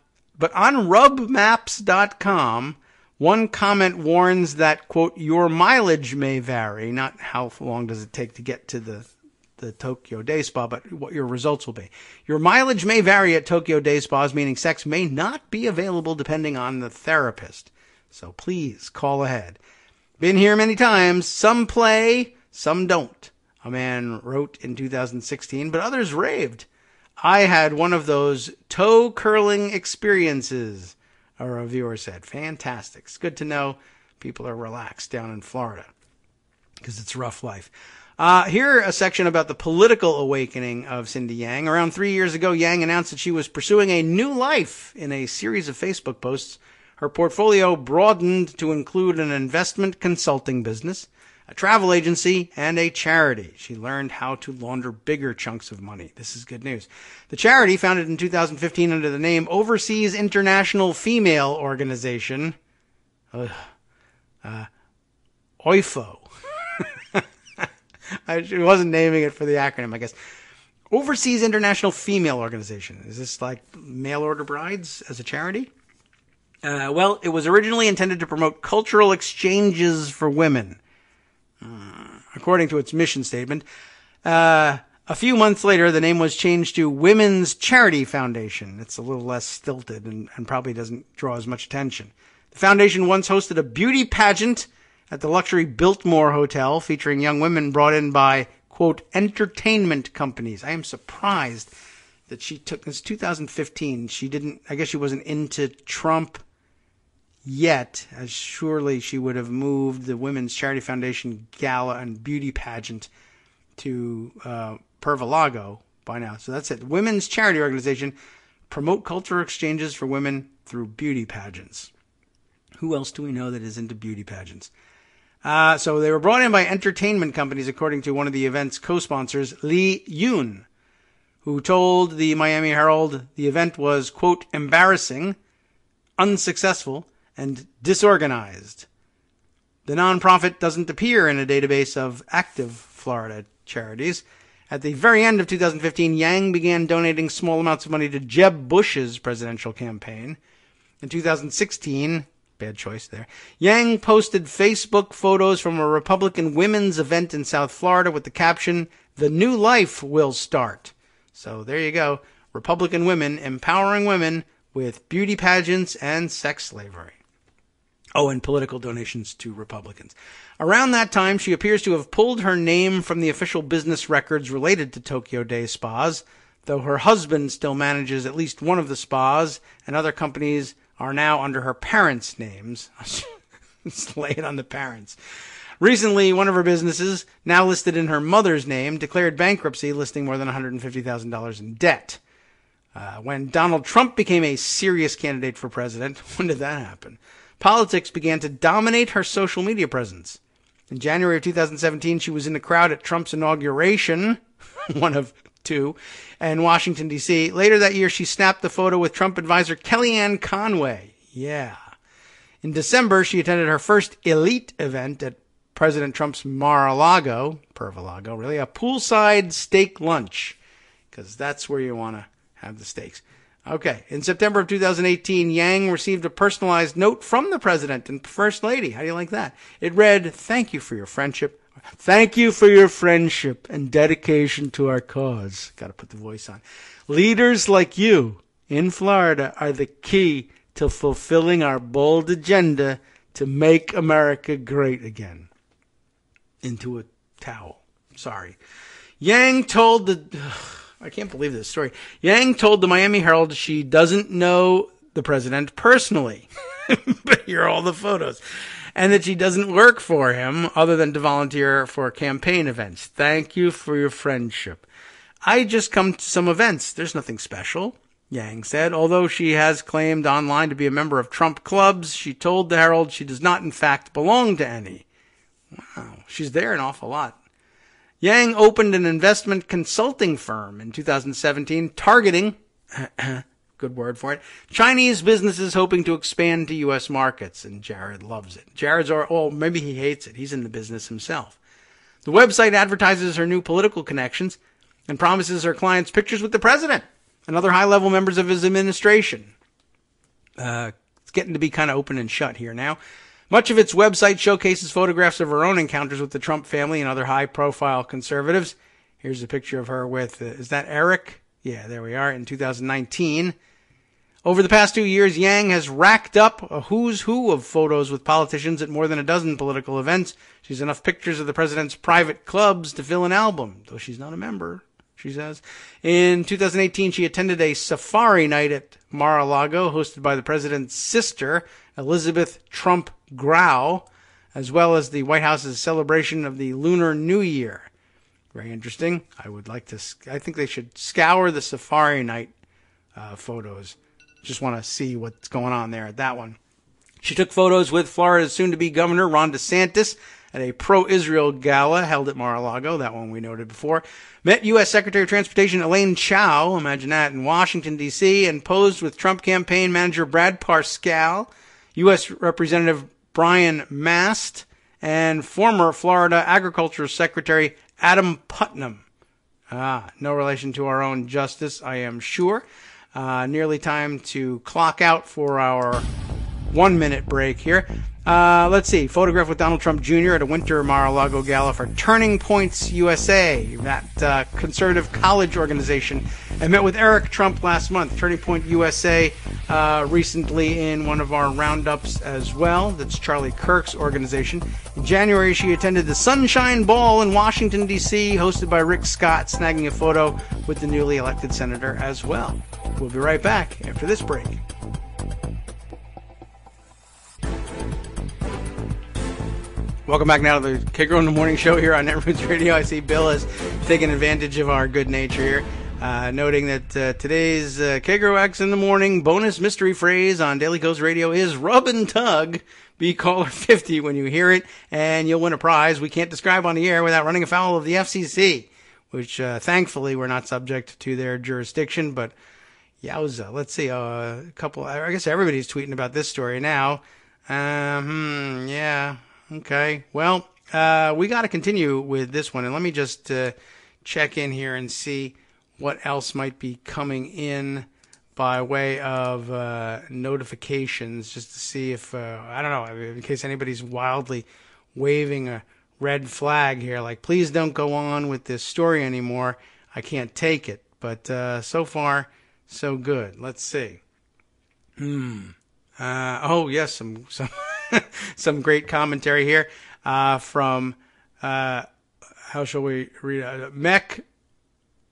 on rubmaps.com, one comment warns that, quote, your mileage may vary, not how long does it take to get to the Tokyo Day Spa, but what your results will be. Your mileage may vary at Tokyo Day Spas, meaning sex may not be available depending on the therapist. So please call ahead. Been here many times. Some play, some don't. A man wrote in 2016, but others raved. I had one of those toe curling experiences, a reviewer said. Fantastic. It's good to know people are relaxed down in Florida because it's a rough life. Here, a section about the political awakening of Cindy Yang. Around 3 years ago, Yang announced that she was pursuing a new life in a series of Facebook posts. Her portfolio broadened to include an investment consulting business, a travel agency, and a charity. She learned how to launder bigger chunks of money. This is good news. The charity, founded in 2015 under the name Overseas International Female Organization, OIFO. I wasn't naming it for the acronym, I guess. Overseas International Female Organization. Is this like mail order brides as a charity? Well, it was originally intended to promote cultural exchanges for women, according to its mission statement. A few months later, the name was changed to Women's Charity Foundation. It's a little less stilted and probably doesn't draw as much attention. The foundation once hosted a beauty pageant at the luxury Biltmore Hotel, featuring young women brought in by, quote, entertainment companies. I am surprised that she took, this 2015, I guess she wasn't into Trump yet, as surely she would have moved the Women's Charity Foundation gala and beauty pageant to Pervalago by now. So that's it. Women's Charity Organization, promote cultural exchanges for women through beauty pageants. Who else do we know that is into beauty pageants? So they were brought in by entertainment companies, according to one of the event's co-sponsors, Lee Yoon, who told the Miami Herald the event was, quote, embarrassing, unsuccessful, and disorganized. The nonprofit doesn't appear in a database of active Florida charities. At the very end of 2015, Yang began donating small amounts of money to Jeb Bush's presidential campaign. In 2016... bad choice there. Yang posted Facebook photos from a Republican women's event in South Florida with the caption, "The new life will start." So there you go. Republican women empowering women with beauty pageants and sex slavery. Oh, and political donations to Republicans. Around that time, she appears to have pulled her name from the official business records related to Tokyo Day Spas, though her husband still manages at least one of the spas, and other companies are now under her parents' names. Let's lay it on the parents. Recently, one of her businesses, now listed in her mother's name, declared bankruptcy, listing more than $150,000 in debt. When Donald Trump became a serious candidate for president, when did that happen? Politics began to dominate her social media presence. In January of 2017, she was in the crowd at Trump's inauguration, one of two, in Washington, D.C. Later that year, she snapped the photo with Trump advisor Kellyanne Conway. Yeah. In December, she attended her first elite event at President Trump's Mar-a-Lago, Pervalago, really, a poolside steak lunch, because that's where you want to have the steaks. Okay. In September of 2018, Yang received a personalized note from the president and first lady. How do you like that? It read, "Thank you for your friendship. Thank you for your friendship and dedication to our cause." Got to put the voice on. "Leaders like you in Florida are the key to fulfilling our bold agenda to make America great again." Into a towel. Sorry. Yang told I can't believe this story. Yang told the Miami Herald she doesn't know the president personally. But here are all the photos. And that she doesn't work for him other than to volunteer for campaign events. "Thank you for your friendship. I just come to some events. There's nothing special. Yang said. Although she has claimed online to be a member of Trump clubs, she told the Herald she does not in fact belong to any. Wow, she's there an awful lot. Yang opened an investment consulting firm in 2017 targeting, good word for it, Chinese businesses hoping to expand to U.S. markets, and Jared loves it. Maybe he hates it. He's in the business himself. The website advertises her new political connections and promises her clients pictures with the president and other high-level members of his administration. It's getting to be kind of open and shut here now. Much of its website showcases photographs of her own encounters with the Trump family and other high-profile conservatives. Here's a picture of her with, is that Eric? Yeah, there we are, in 2019. Over the past 2 years, Yang has racked up a who's who of photos with politicians at more than a dozen political events. She's enough pictures of the president's private clubs to fill an album, though she's not a member, she says. In 2018, she attended a safari night at Mar-a-Lago, hosted by the president's sister, Elizabeth Trump Grau, as well as the White House's celebration of the Lunar New Year. Very interesting. I think they should scour the safari night photos. Just want to see what's going on there at that one. She took photos with Florida's soon-to-be governor, Ron DeSantis, at a pro-Israel gala held at Mar-a-Lago. That one we noted before. Met U.S. Secretary of Transportation Elaine Chao, imagine that, in Washington, D.C., and posed with Trump campaign manager Brad Parscale, U.S. Representative Brian Mast, and former Florida Agriculture Secretary Adam Putnam. No relation to our own Justice, I am sure. Nearly time to clock out for our 1-minute break here. Let's see. Photograph with Donald Trump Jr. at a winter Mar-a-Lago gala for Turning Points USA, that conservative college organization. I met with Eric Trump last month. Turning Point USA recently in one of our roundups as well. That's Charlie Kirk's organization. In January, she attended the Sunshine Ball in Washington, D.C., hosted by Rick Scott, snagging a photo with the newly elected senator as well. We'll be right back after this break. Welcome back now to the Kagro in the Morning Show here on Netroots Radio. I see Bill is taking advantage of our good nature here, noting that today's Kagro X in the Morning bonus mystery phrase on Daily Kos Radio is rub and tug. Be caller 50 when you hear it, and you'll win a prize we can't describe on the air without running afoul of the FCC, which thankfully we're not subject to their jurisdiction, but yowza. Let's see, I guess everybody's tweeting about this story now. Yeah. Okay, well, we got to continue with this one, and let me just check in here and see what else might be coming in by way of notifications, just to see if, I don't know, in case anybody's wildly waving a red flag here, like, please don't go on with this story anymore, I can't take it, but so far, so good. Let's see. Oh, yes, some some great commentary here from, how shall we read it? Mech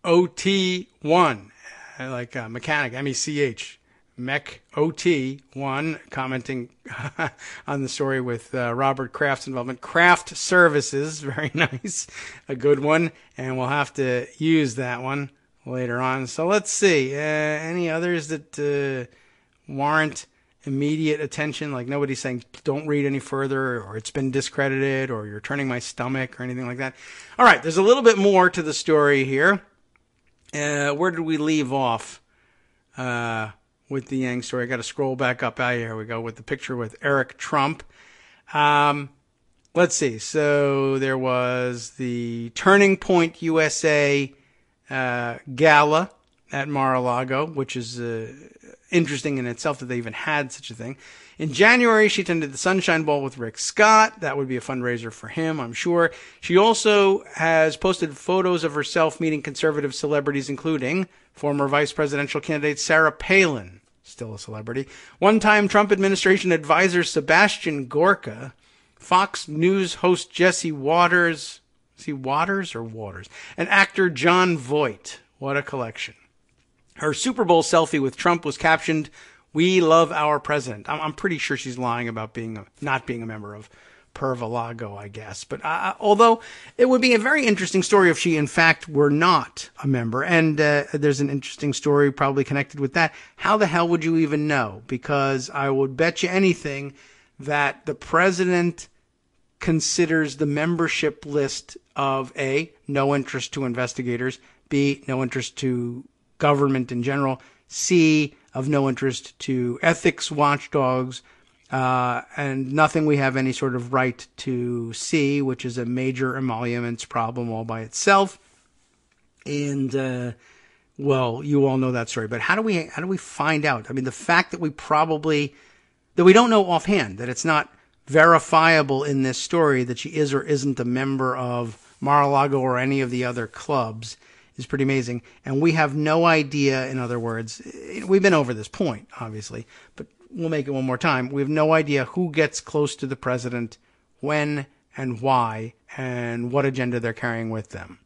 OT1, like mechanic, MECH. Mech OT1 commenting on the story with Robert Kraft's involvement. Kraft Services, very nice, a good one, and we'll have to use that one later on. So let's see, any others that warrant immediate attention, like nobody's saying don't read any further, or it's been discredited, or you're turning my stomach, or anything like that. All right, there's a little bit more to the story here. Where did we leave off with the Yang story? I got to scroll back up. Here we go with the picture with Eric Trump. Let's see. So there was the Turning Point USA gala at Mar-a-Lago, which is interesting in itself that they even had such a thing. In January, she attended the Sunshine Ball with Rick Scott. That would be a fundraiser for him, I'm sure. She also has posted photos of herself meeting conservative celebrities, including former vice presidential candidate Sarah Palin, still a celebrity, one-time Trump administration advisor Sebastian Gorka, Fox News host Jesse Waters, is he Waters or Waters? And actor John Voight. What a collection. Her Super Bowl selfie with Trump was captioned, "We love our president." I'm pretty sure she's lying about not being a member of Pervalago, I guess. But although it would be a very interesting story if she, in fact, were not a member. And there's an interesting story probably connected with that. How the hell would you even know? Because I would bet you anything that the president considers the membership list of A, no interest to investigators, B, no interest to government in general, C, of no interest to ethics watchdogs, and nothing we have any sort of right to see, which is a major emoluments problem all by itself. And, well, you all know that story. But how do we find out? I mean, the fact that we don't know offhand, that it's not verifiable in this story that she is or isn't a member of Mar-a-Lago or any of the other clubs is pretty amazing. And we have no idea, in other words, we've been over this point, obviously, but we'll make it one more time. We have no idea who gets close to the president, when and why, and what agenda they're carrying with them.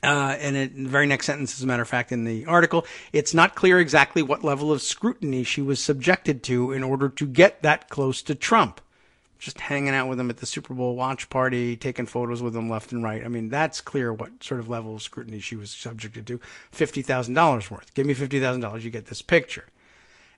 And in the very next sentence, as a matter of fact, in the article, it's not clear exactly what level of scrutiny she was subjected to in order to get that close to Trump. Just hanging out with him at the Super Bowl watch party, taking photos with him left and right. I mean, that's clear what sort of level of scrutiny she was subjected to. $50,000 worth. Give me $50,000, you get this picture.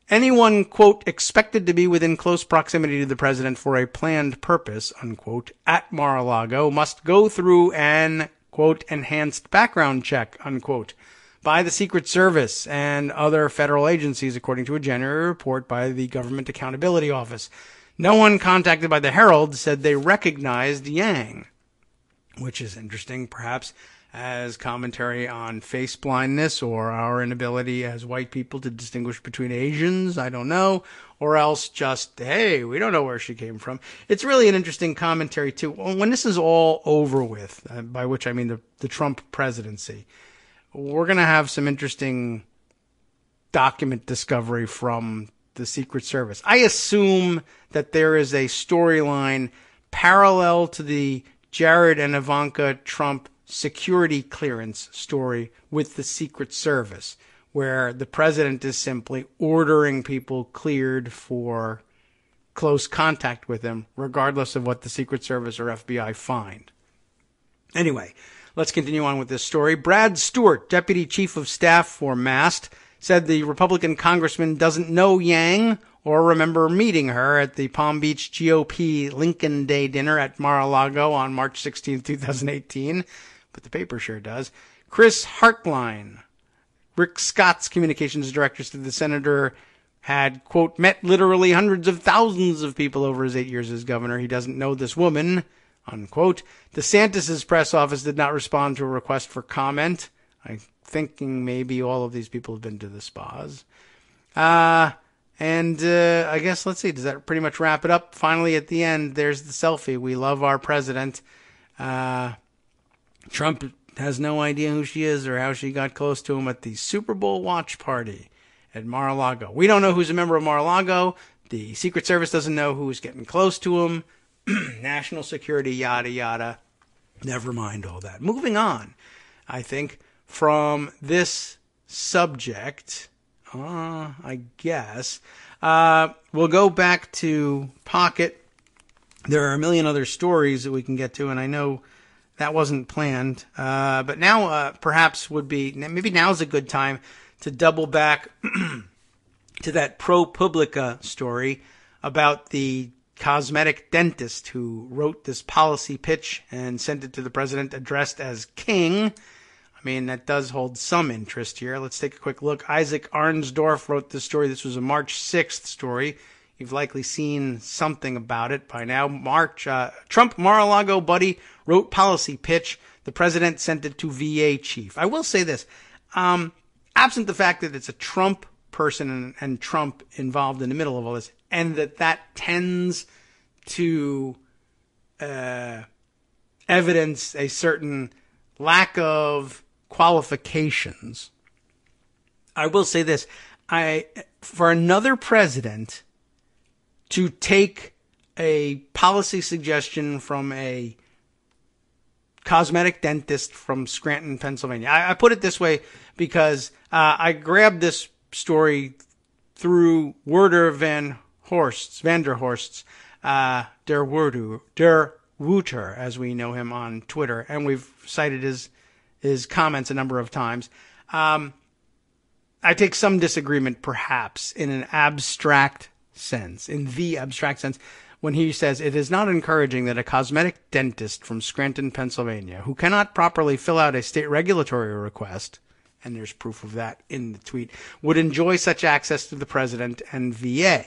Anyone, quote, expected to be within close proximity to the president for a planned purpose, unquote, at Mar-a-Lago must go through an, quote, enhanced background check, unquote, by the Secret Service and other federal agencies, according to a January report by the Government Accountability Office. No one contacted by the Herald said they recognized Yang, which is interesting, perhaps as commentary on face blindness or our inability as white people to distinguish between Asians, I don't know, or else just, hey, we don't know where she came from. It's really an interesting commentary, too. When this is all over with, by which I mean the Trump presidency, we're going to have some interesting document discovery from the Secret Service. I assume that there is a storyline parallel to the Jared and Ivanka Trump security clearance story with the Secret Service, where the president is simply ordering people cleared for close contact with him, regardless of what the Secret Service or FBI find. Anyway, let's continue on with this story. Brad Stewart, deputy chief of staff for MAST, said the Republican congressman doesn't know Yang or remember meeting her at the Palm Beach GOP Lincoln Day dinner at Mar-a-Lago on March 16, 2018. But the paper sure does. Chris Hartline, Rick Scott's communications director, said the senator had, quote, met literally hundreds of thousands of people over his 8 years as governor. He doesn't know this woman, unquote. DeSantis's press office did not respond to a request for comment. I'm thinking maybe all of these people have been to the spas. I guess, let's see, does that pretty much wrap it up? Finally, at the end, there's the selfie. We love our president. Trump has no idea who she is or how she got close to him at the Super Bowl watch party at Mar-a-Lago. We don't know who's a member of Mar-a-Lago. The Secret Service doesn't know who's getting close to him. National security, yada, yada. Never mind all that. Moving on, I think, from this subject, I guess, we'll go back to Pocket. There are a million other stories that we can get to, and I know that wasn't planned. But now perhaps maybe now's a good time to double back to that ProPublica story about the cosmetic dentist who wrote this policy pitch and sent it to the president addressed as King. I mean, that does hold some interest here. Let's take a quick look. Isaac Arnsdorf wrote this story. This was a March 6th story. You've likely seen something about it by now. Trump Mar-a-Lago buddy wrote policy pitch. The president sent it to VA chief. I will say this. Absent the fact that it's a Trump person and Trump involved in the middle of all this, and that tends to evidence a certain lack of qualifications, I will say this. For another president to take a policy suggestion from a cosmetic dentist from Scranton, Pennsylvania. I put it this way because I grabbed this story through Werder van der Horst's Der Wouter, as we know him on Twitter, and we've cited his comments a number of times. I take some disagreement, perhaps, in the abstract sense, when he says it is not encouraging that a cosmetic dentist from Scranton, Pennsylvania, who cannot properly fill out a state regulatory request, and there's proof of that in the tweet, would enjoy such access to the president and VA.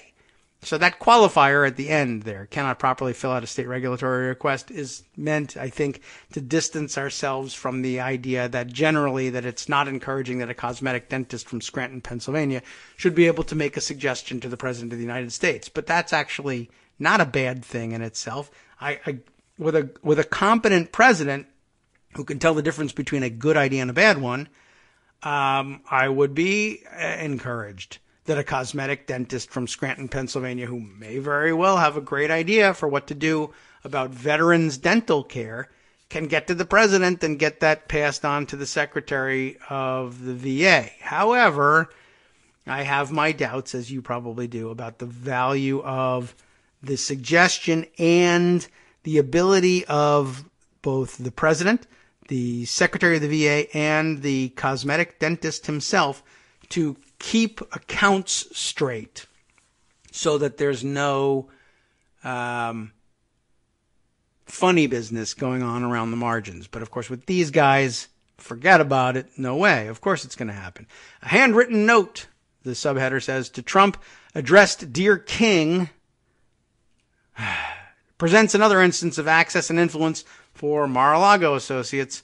So that qualifier at the end there, cannot properly fill out a state regulatory request, is meant, I think, to distance ourselves from the idea that generally that it's not encouraging that a cosmetic dentist from Scranton, Pennsylvania should be able to make a suggestion to the President of the United States. But that's actually not a bad thing in itself. With a competent president who can tell the difference between a good idea and a bad one, I would be encouraged that a cosmetic dentist from Scranton, Pennsylvania, who may very well have a great idea for what to do about veterans' dental care, can get to the president and get that passed on to the Secretary of the VA. However, I have my doubts, as you probably do, about the value of the suggestion and the ability of both the president, the Secretary of the VA, and the cosmetic dentist himself to keep accounts straight so that there's no funny business going on around the margins. But of course, with these guys, forget about it. No way. Of course it's going to happen. A handwritten note, the subheader says, to Trump, addressed Dear King, presents another instance of access and influence for Mar-a-Lago associates.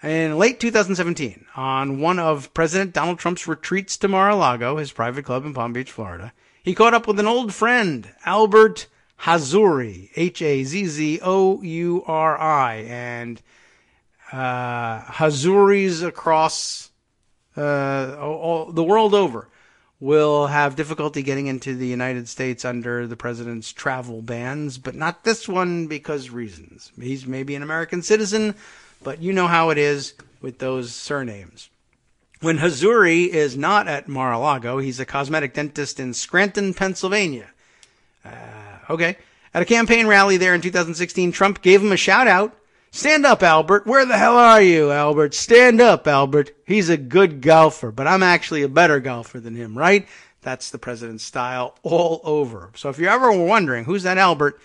In late 2017, on one of President Donald Trump's retreats to Mar-a-Lago, his private club in Palm Beach, Florida, he caught up with an old friend, Albert Hazzouri, Hazzouri, and Hazzouris across the world over will have difficulty getting into the United States under the president's travel bans, but not this one because reasons. He's maybe an American citizen, but you know how it is with those surnames. When Hazzouri is not at Mar-a-Lago, he's a cosmetic dentist in Scranton, Pennsylvania. Okay. At a campaign rally there in 2016, Trump gave him a shout out. Stand up, Albert. Where the hell are you, Albert? Stand up, Albert. He's a good golfer, but I'm actually a better golfer than him, right? That's the president's style all over. So if you're ever wondering, who's that Albert?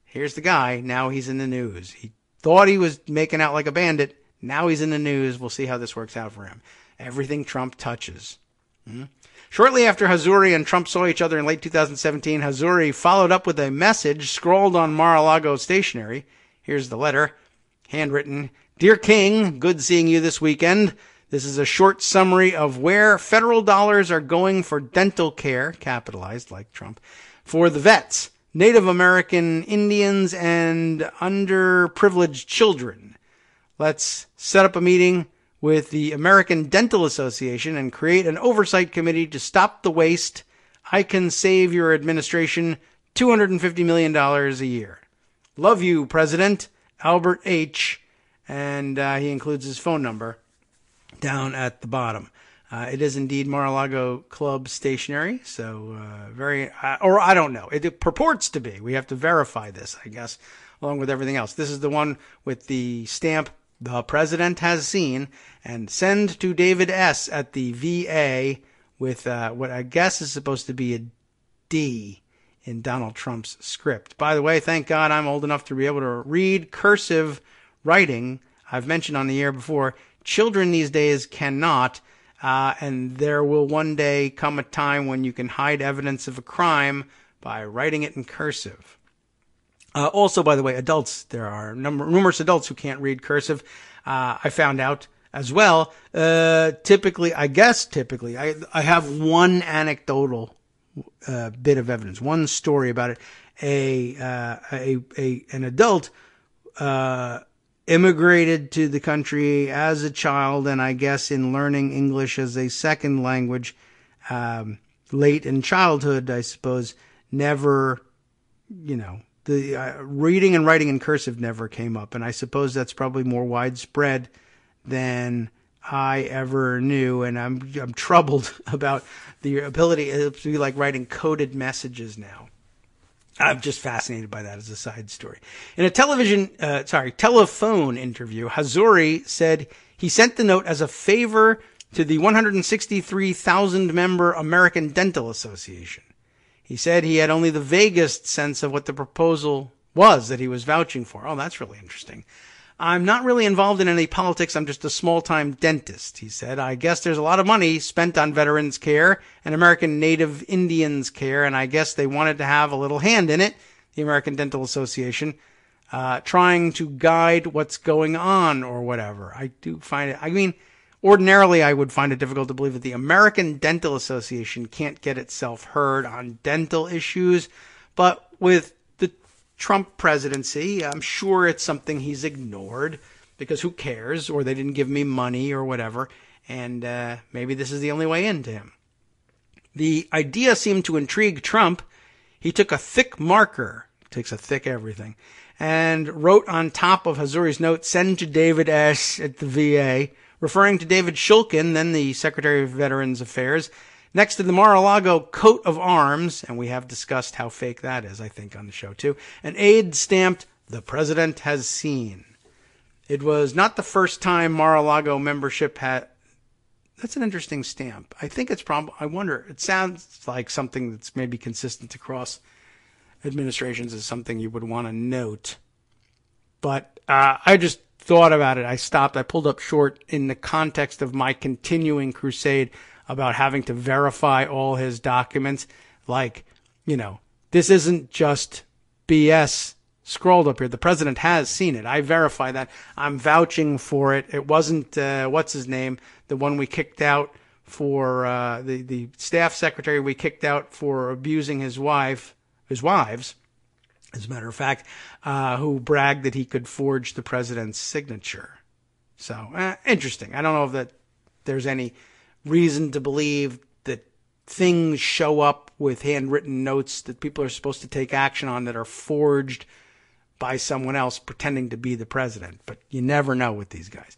Here's the guy. Now he's in the news. He thought he was making out like a bandit. Now he's in the news. We'll see how this works out for him. Everything Trump touches. Shortly after Hazzouri and Trump saw each other in late 2017, Hazzouri followed up with a message scrawled on Mar-a-Lago stationery. Here's the letter, handwritten. Dear King, good seeing you this weekend. This is a short summary of where federal dollars are going for dental care, capitalized like Trump, for the vets, Native American Indians, and underprivileged children. Let's set up a meeting with the American Dental Association and create an oversight committee to stop the waste. I can save your administration $250 million a year. Love you, President. Albert H. And he includes his phone number down at the bottom. It is indeed Mar-a-Lago Club stationery, so or I don't know. It purports to be. We have to verify this, I guess, along with everything else. This is the one with the stamp the president has seen, and send to David S. at the VA with what I guess is supposed to be a D in Donald Trump's script. By the way, thank God I'm old enough to be able to read cursive writing. I've mentioned on the air before, children these days cannot, and there will one day come a time when you can hide evidence of a crime by writing it in cursive. Also, by the way, adults, there are numerous adults who can't read cursive. I found out as well. Typically, I have one anecdotal bit of evidence, one story about it. An adult immigrated to the country as a child, and I guess in learning English as a second language late in childhood, I suppose, never, the reading and writing in cursive never came up, and I suppose that's probably more widespread than I ever knew, and I'm troubled about the ability to be like writing coded messages now. I'm just fascinated by that as a side story. In a telephone interview, Hazuri said he sent the note as a favor to the 163,000 member American Dental Association. He said he had only the vaguest sense of what the proposal was that he was vouching for. Oh, that's really interesting. I'm not really involved in any politics. I'm just a small-time dentist, he said. I guess there's a lot of money spent on veterans care and American Native Indians care, and I guess they wanted to have a little hand in it, the American Dental Association, trying to guide what's going on or whatever. I do find it, ordinarily I would find it difficult to believe that the American Dental Association can't get itself heard on dental issues, but with the Trump presidency, I'm sure it's something he's ignored because who cares, or they didn't give me money or whatever, and maybe this is the only way into him. The idea seemed to intrigue Trump. He took a thick marker, takes a thick everything, and wrote on top of Hazuri's note, "Send to David S. at the VA," referring to David Shulkin, then the Secretary of Veterans Affairs, next to the Mar-a-Lago coat of arms, and we have discussed how fake that is, I think, on the show too, an aide stamped, "The President has seen." It was not the first time Mar-a-Lago membership had... That's an interesting stamp. I think it's I wonder, it sounds like something that's maybe consistent across administrations is something you would want to note. But I just thought about it. I stopped. I pulled up short in the context of my continuing crusade about having to verify all his documents. Like, this isn't just BS scrolled up here. The president has seen it. I verify that. I'm vouching for it. It wasn't, what's his name? The one we kicked out for, the staff secretary we kicked out for abusing his wives, as a matter of fact, who bragged that he could forge the president's signature. So, interesting. I don't know if there's any reason to believe that things show up with handwritten notes that people are supposed to take action on that are forged by someone else pretending to be the president. But you never know with these guys.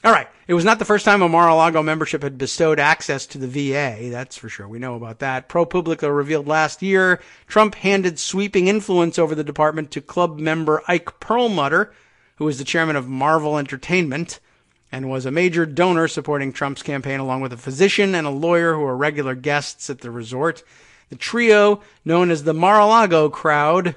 All right. It was not the first time a Mar-a-Lago membership had bestowed access to the VA. That's for sure. We know about that. ProPublica revealed last year Trump handed sweeping influence over the department to club member Ike Perlmutter, who is the chairman of Marvel Entertainment and was a major donor supporting Trump's campaign, along with a physician and a lawyer who are regular guests at the resort. The trio, known as the Mar-a-Lago crowd,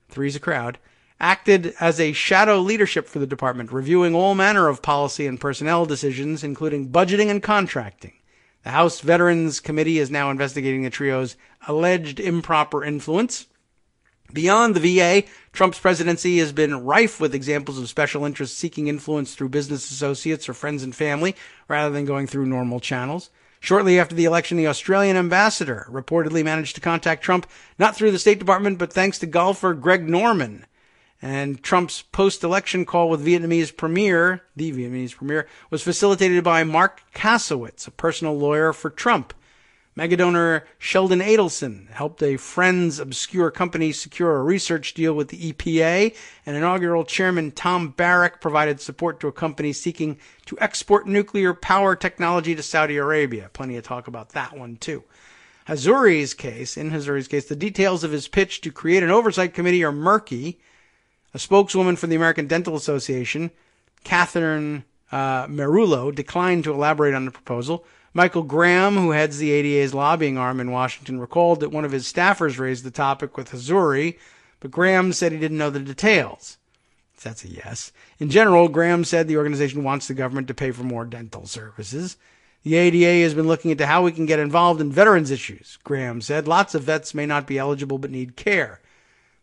three's a crowd, acted as a shadow leadership for the department, reviewing all manner of policy and personnel decisions, including budgeting and contracting. The House Veterans Committee is now investigating the trio's alleged improper influence. Beyond the VA, Trump's presidency has been rife with examples of special interests seeking influence through business associates or friends and family, rather than going through normal channels. Shortly after the election, the Australian ambassador reportedly managed to contact Trump, not through the State Department, but thanks to golfer Greg Norman. And Trump's post-election call with the Vietnamese premier, was facilitated by Mark Kasowitz, a personal lawyer for Trump. Megadonor Sheldon Adelson helped a friend's obscure company secure a research deal with the EPA, and inaugural chairman Tom Barrack provided support to a company seeking to export nuclear power technology to Saudi Arabia. Plenty of talk about that one, too. In Hazuri's case, the details of his pitch to create an oversight committee are murky. A spokeswoman for the American Dental Association, Catherine Merullo, declined to elaborate on the proposal. Michael Graham, who heads the ADA's lobbying arm in Washington, recalled that one of his staffers raised the topic with Hazuri, but Graham said he didn't know the details. That's a yes. In general, Graham said the organization wants the government to pay for more dental services. The ADA has been looking into how we can get involved in veterans issues, Graham said. Lots of vets may not be eligible but need care.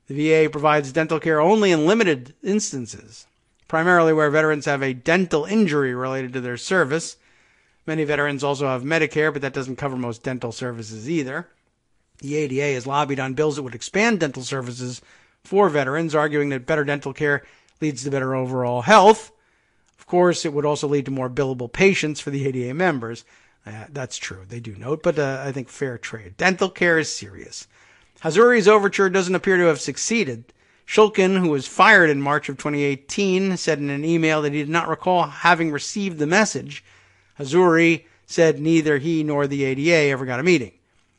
The VA provides dental care only in limited instances, primarily where veterans have a dental injury related to their service. Many veterans also have Medicare, but that doesn't cover most dental services either. The ADA has lobbied on bills that would expand dental services for veterans, arguing that better dental care leads to better overall health. Of course, it would also lead to more billable patients for the ADA members. That's true. They do note, but I think fair trade. Dental care is serious. Hazuri's overture doesn't appear to have succeeded. Shulkin, who was fired in March of 2018, said in an email that he did not recall having received the message. Hazuri said neither he nor the ADA ever got a meeting.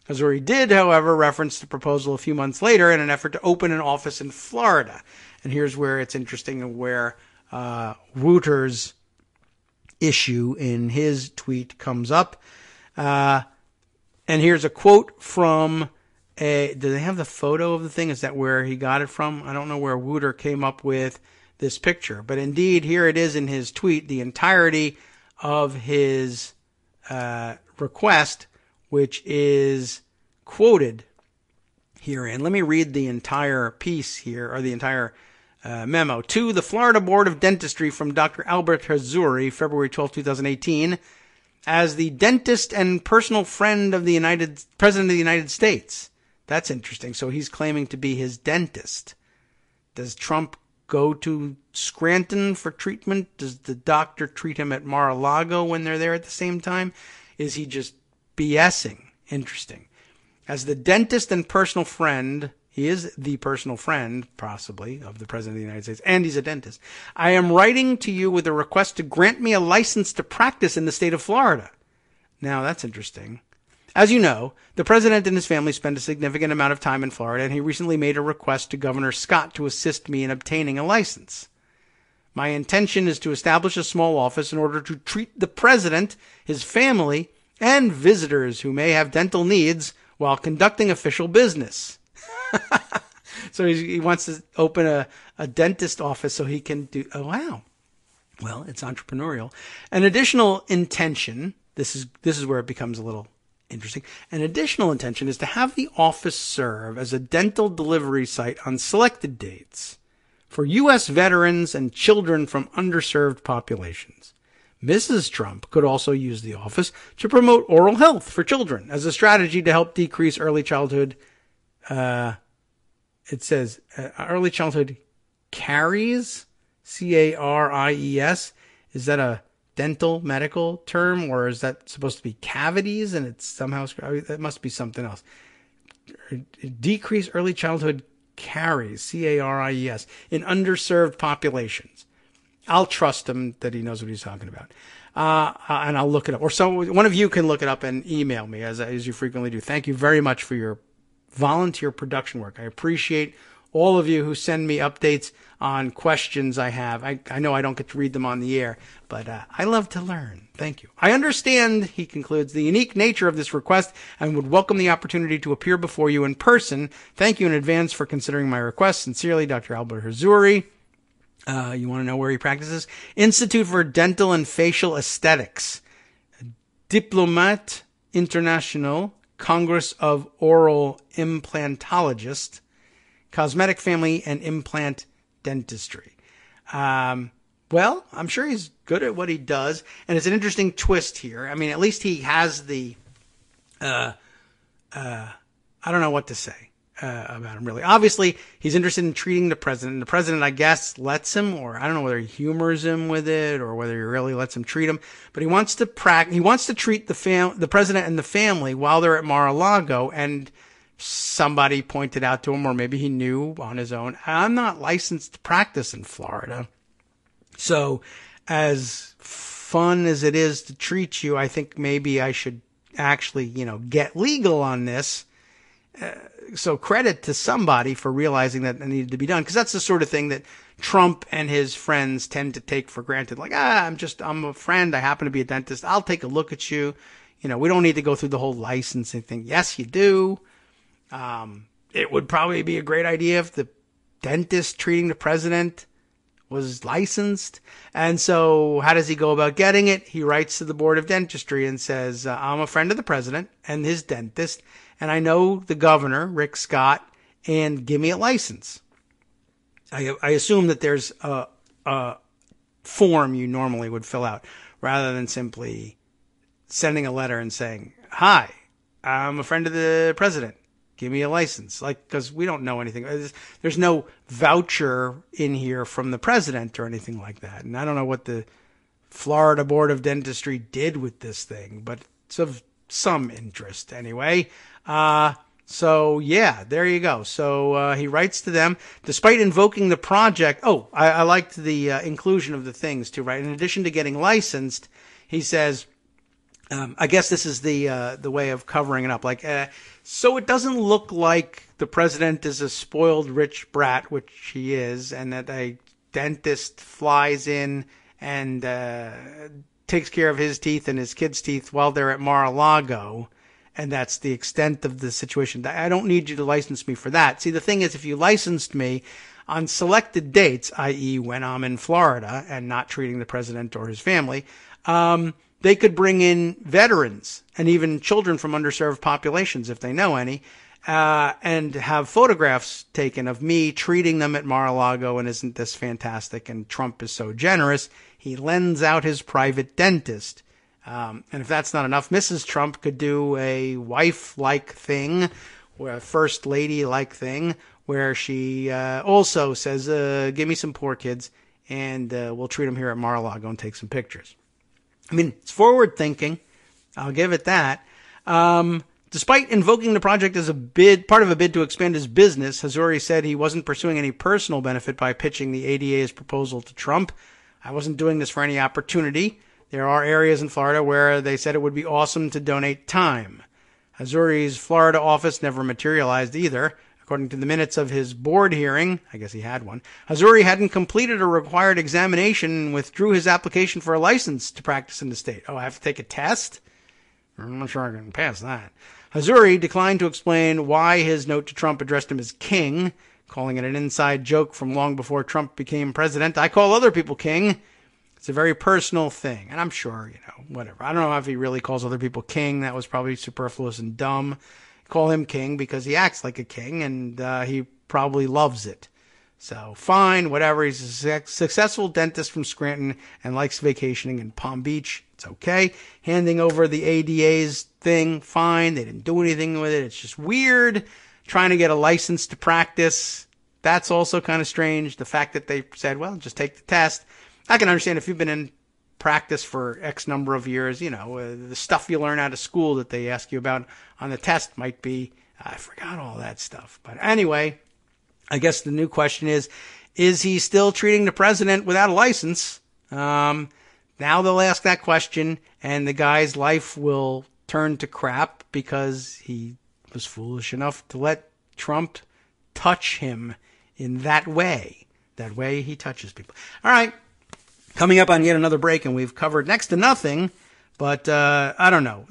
Hazuri did, however, reference the proposal a few months later in an effort to open an office in Florida. And here's where it's interesting and where Wouter's issue in his tweet comes up. And here's a quote from do they have the photo of the thing? Is that where he got it from? I don't know where Wouter came up with this picture. But indeed, here it is in his tweet, the entirety of his request, which is quoted herein. Let me read the entire piece here, or the entire memo. To the Florida Board of Dentistry from Dr. Albert Hazuri, February 12, 2018, as the dentist and personal friend of the President of the United States. That's interesting. So he's claiming to be his dentist. Does Trump go to Scranton for treatment? Does the doctor treat him at Mar-a-Lago when they're there at the same time? Is he just BSing? Interesting. As the dentist and personal friend, he is the personal friend, possibly, of the President of the United States, and he's a dentist. I am writing to you with a request to grant me a license to practice in the state of Florida. Now, that's interesting. As you know, the president and his family spend a significant amount of time in Florida, and he recently made a request to Governor Scott to assist me in obtaining a license. My intention is to establish a small office in order to treat the president, his family, and visitors who may have dental needs while conducting official business. So he wants to open a dentist office so he can do, oh wow. Well, it's entrepreneurial. An additional intention, this is where it becomes a little interesting. An additional intention is to have the office serve as a dental delivery site on selected dates for U.S. veterans and children from underserved populations. Mrs. Trump could also use the office to promote oral health for children as a strategy to help decrease early childhood, it says early childhood caries, caries. Is that a dental medical term, or is that supposed to be cavities and it's somehow, that must be something else. Decrease early childhood caries, caries, in underserved populations. I'll trust him that he knows what he's talking about. And I'll look it up. Or so one of you can look it up and email me, as you frequently do. Thank you very much for your volunteer production work. I appreciate all of you who send me updates on questions I have. I know I don't get to read them on the air, but I love to learn. Thank you. I understand, he concludes, the unique nature of this request and would welcome the opportunity to appear before you in person. Thank you in advance for considering my request. Sincerely, Dr. Albert Hazuri. You want to know where he practices? Institute for Dental and Facial Aesthetics. Diplomate International, Congress of Oral Implantologists, Cosmetic Family and Implant Dentistry. Well, I'm sure he's good at what he does, and it's an interesting twist here. I mean, at least he has the, I don't know what to say about him, really. Obviously, he's interested in treating the president, and the president, I guess, lets him, or I don't know whether he humors him with it, or whether he really lets him treat him, but he wants to treat the president and the family while they're at Mar-a-Lago, and somebody pointed out to him, or maybe he knew on his own, I'm not licensed to practice in Florida. So as fun as it is to treat you, I think maybe I should actually, get legal on this. So credit to somebody for realizing that it needed to be done, because that's the sort of thing that Trump and his friends tend to take for granted. Like, I'm a friend. I happen to be a dentist. I'll take a look at you. We don't need to go through the whole licensing thing. Yes, you do. It would probably be a great idea if the dentist treating the president was licensed. And so how does he go about getting it? He writes to the Board of Dentistry and says, I'm a friend of the president and his dentist, and I know the governor, Rick Scott, and give me a license. I assume that there's a form you normally would fill out rather than simply sending a letter and saying, hi, I'm a friend of the president. Give me a license. Because we don't know anything. There's no voucher in here from the president or anything like that. And I don't know what the Florida Board of Dentistry did with this thing, but it's of some interest anyway. So yeah, there you go. So he writes to them, despite invoking the project. Oh, I liked the inclusion of the things too, right? In addition to getting licensed, he says, I guess this is the way of covering it up. So it doesn't look like the president is a spoiled rich brat, which he is, and that a dentist flies in and takes care of his teeth and his kids' teeth while they're at Mar-a-Lago. And that's the extent of the situation. I don't need you to license me for that. See, the thing is, if you licensed me on selected dates, i.e. when I'm in Florida and not treating the president or his family, they could bring in veterans and even children from underserved populations, if they know any, and have photographs taken of me treating them at Mar-a-Lago. And isn't this fantastic? And Trump is so generous, he lends out his private dentist. And if that's not enough, Mrs. Trump could do a wife-like thing, or a first lady-like thing, where she also says, give me some poor kids, and we'll treat them here at Mar-a-Lago and take some pictures. I mean, it's forward thinking. I'll give it that. Despite invoking the project as part of a bid to expand his business, Hazuri said he wasn't pursuing any personal benefit by pitching the ADA's proposal to Trump. I wasn't doing this for any opportunity. There are areas in Florida where they said it would be awesome to donate time. Hazuri's Florida office never materialized either. According to the minutes of his board hearing, I guess he had one, Hazuri hadn't completed a required examination and withdrew his application for a license to practice in the state. Oh, I have to take a test? I'm not sure I can pass that. Hazuri declined to explain why his note to Trump addressed him as king, calling it an inside joke from long before Trump became president. I call other people king. It's a very personal thing. And I'm sure, whatever. I don't know if he really calls other people king. That was probably superfluous and dumb. Call him king because he acts like a king, and he probably loves it. So fine, whatever. He's a successful dentist from Scranton and likes vacationing in Palm Beach. It's okay. Handing over the ADA's thing, fine. They didn't do anything with it. It's just weird. Trying to get a license to practice, that's also kind of strange. The fact that they said, well, just take the test. I can understand if you've been in practice for X number of years, the stuff you learn out of school that they ask you about on the test might be, I forgot all that stuff. But anyway, I guess the new question is he still treating the president without a license? Now they'll ask that question, and the guy's life will turn to crap because he was foolish enough to let Trump touch him in that way he touches people. All right. Coming up on yet another break, and we've covered next to nothing, but I don't know,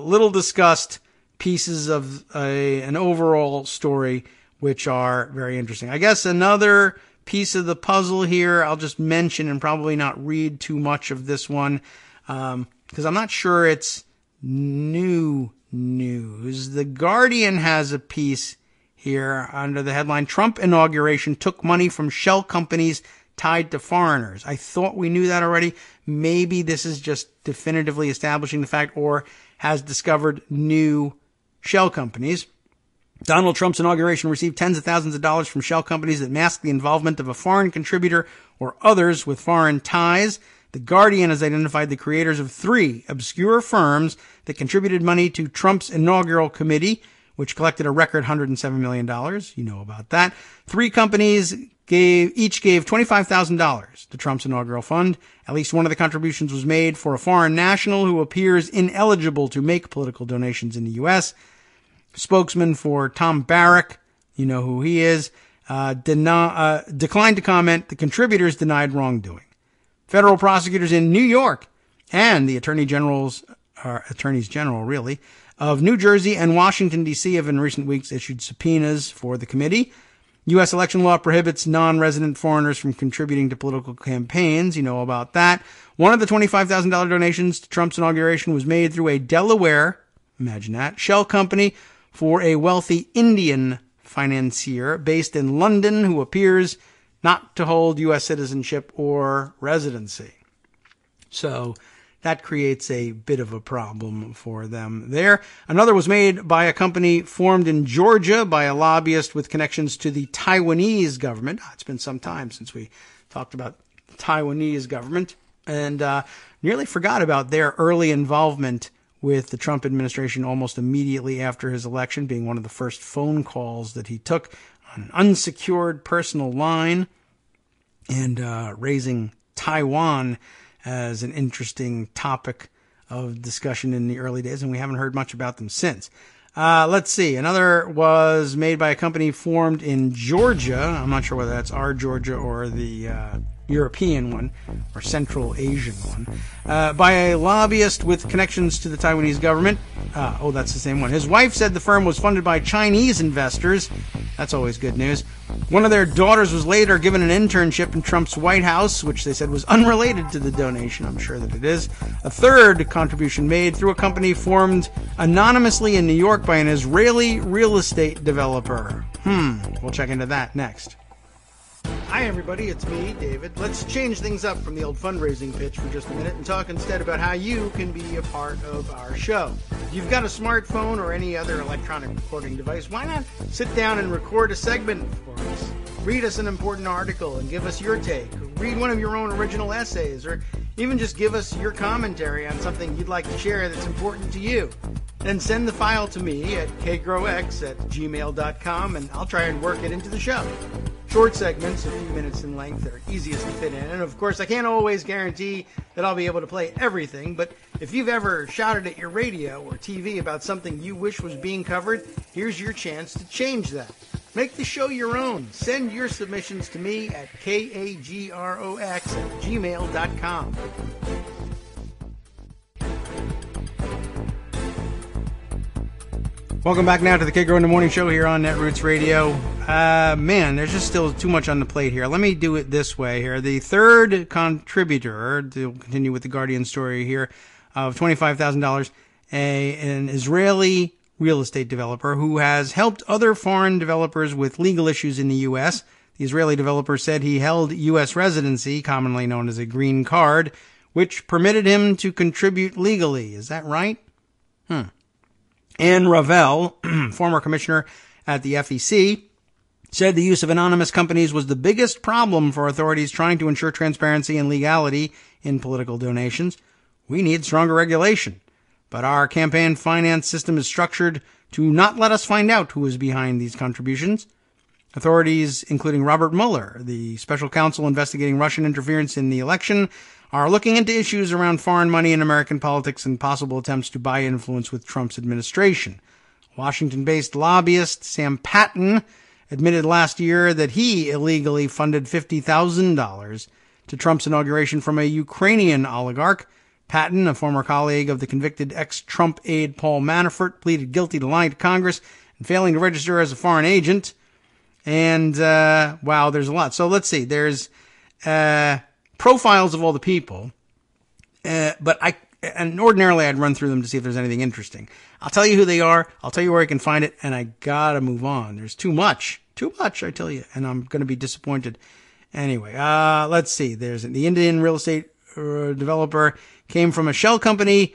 little discussed pieces of an overall story which are very interesting. I guess another piece of the puzzle here, I'll just mention and probably not read too much of this one, because I'm not sure it's new news. The Guardian has a piece here under the headline, Trump inauguration took money from shell companies tied to foreigners. I thought we knew that already. Maybe this is just definitively establishing the fact, or has discovered new shell companies. Donald Trump's inauguration received tens of thousands of dollars from shell companies that mask the involvement of a foreign contributor or others with foreign ties. The Guardian has identified the creators of 3 obscure firms that contributed money to Trump's inaugural committee, which collected a record $107 million. You know about that. 3 companies each gave $25,000 to Trump's inaugural fund. At least one of the contributions was made for a foreign national who appears ineligible to make political donations in the U.S. Spokesman for Tom Barrack, you know who he is, declined to comment. The contributors denied wrongdoing. Federal prosecutors in New York and the attorneys general, of New Jersey and Washington, D.C. have in recent weeks issued subpoenas for the committee. U.S. election law prohibits non-resident foreigners from contributing to political campaigns. You know about that. One of the $25,000 donations to Trump's inauguration was made through a Delaware, imagine that, shell company for a wealthy Indian financier based in London who appears not to hold U.S. citizenship or residency. So that creates a bit of a problem for them there. Another was made by a company formed in Georgia by a lobbyist with connections to the Taiwanese government. It's been some time since we talked about the Taiwanese government, and nearly forgot about their early involvement with the Trump administration almost immediately after his election, being one of the first phone calls that he took on an unsecured personal line, and raising Taiwan as an interesting topic of discussion in the early days, and we haven't heard much about them since. Let's see. Another was made by a company formed in Georgia. I'm not sure whether that's our Georgia or the European one or Central Asian one, by a lobbyist with connections to the Taiwanese government. That's the same one. His wife said the firm was funded by Chinese investors. That's always good news. One of their daughters was later given an internship in Trump's White House, which they said was unrelated to the donation. I'm sure that it is. A third contribution made through a company formed anonymously in New York by an Israeli real estate developer. We'll check into that next. Hi everybody, it's me, David. Let's change things up from the old fundraising pitch for just a minute and talk instead about how you can be a part of our show. If you've got a smartphone or any other electronic recording device, why not sit down and record a segment for us? Read us an important article and give us your take. Or read one of your own original essays, or even just give us your commentary on something you'd like to share that's important to you. Then send the file to me at kagrox@gmail.com and I'll try and work it into the show. Short segments, a few minutes in length, are easiest to fit in. And of course, I can't always guarantee that I'll be able to play everything, but if you've ever shouted at your radio or TV about something you wish was being covered, here's your chance to change that. Make the show your own. Send your submissions to me at kagrox@gmail.com. Welcome back now to the Kagro in the Morning Show here on Netroots Radio. Man, there's just still too much on the plate here. Let me do it this way here. The third contributor, to continue with the Guardian story here, of $25,000, an Israeli real estate developer who has helped other foreign developers with legal issues in the U.S. The Israeli developer said he held U.S. residency, commonly known as a green card, which permitted him to contribute legally. Is that right? Ann Ravel, former commissioner at the FEC, said the use of anonymous companies was the biggest problem for authorities trying to ensure transparency and legality in political donations. We need stronger regulation, but our campaign finance system is structured to not let us find out who is behind these contributions. Authorities, including Robert Mueller, the special counsel investigating Russian interference in the election, are looking into issues around foreign money in American politics and possible attempts to buy influence with Trump's administration. Washington-based lobbyist Sam Patten admitted last year that he illegally funded $50,000 to Trump's inauguration from a Ukrainian oligarch. Patten, a former colleague of the convicted ex-Trump aide Paul Manafort, pleaded guilty to lying to Congress and failing to register as a foreign agent. And, wow, there's a lot. So let's see. There's profiles of all the people, but and ordinarily I'd run through them to see if there's anything interesting. I'll tell you who they are, I'll tell you where I can find it, and I gotta move on. There's too much, I tell you, and I'm gonna be disappointed. Anyway, let's see. There's the Indian real estate developer came from a shell company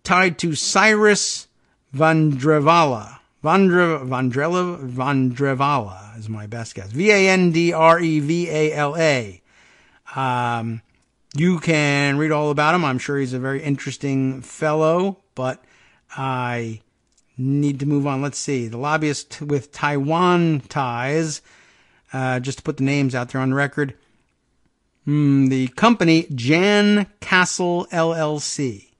tied to Cyrus Vandrevala. Vandrevala is my best guess. Vandrevala. You can read all about him. I'm sure he's a very interesting fellow, but I need to move on. Let's see. The lobbyist with Taiwan ties, just to put the names out there on record. The company, Jan Castle LLC,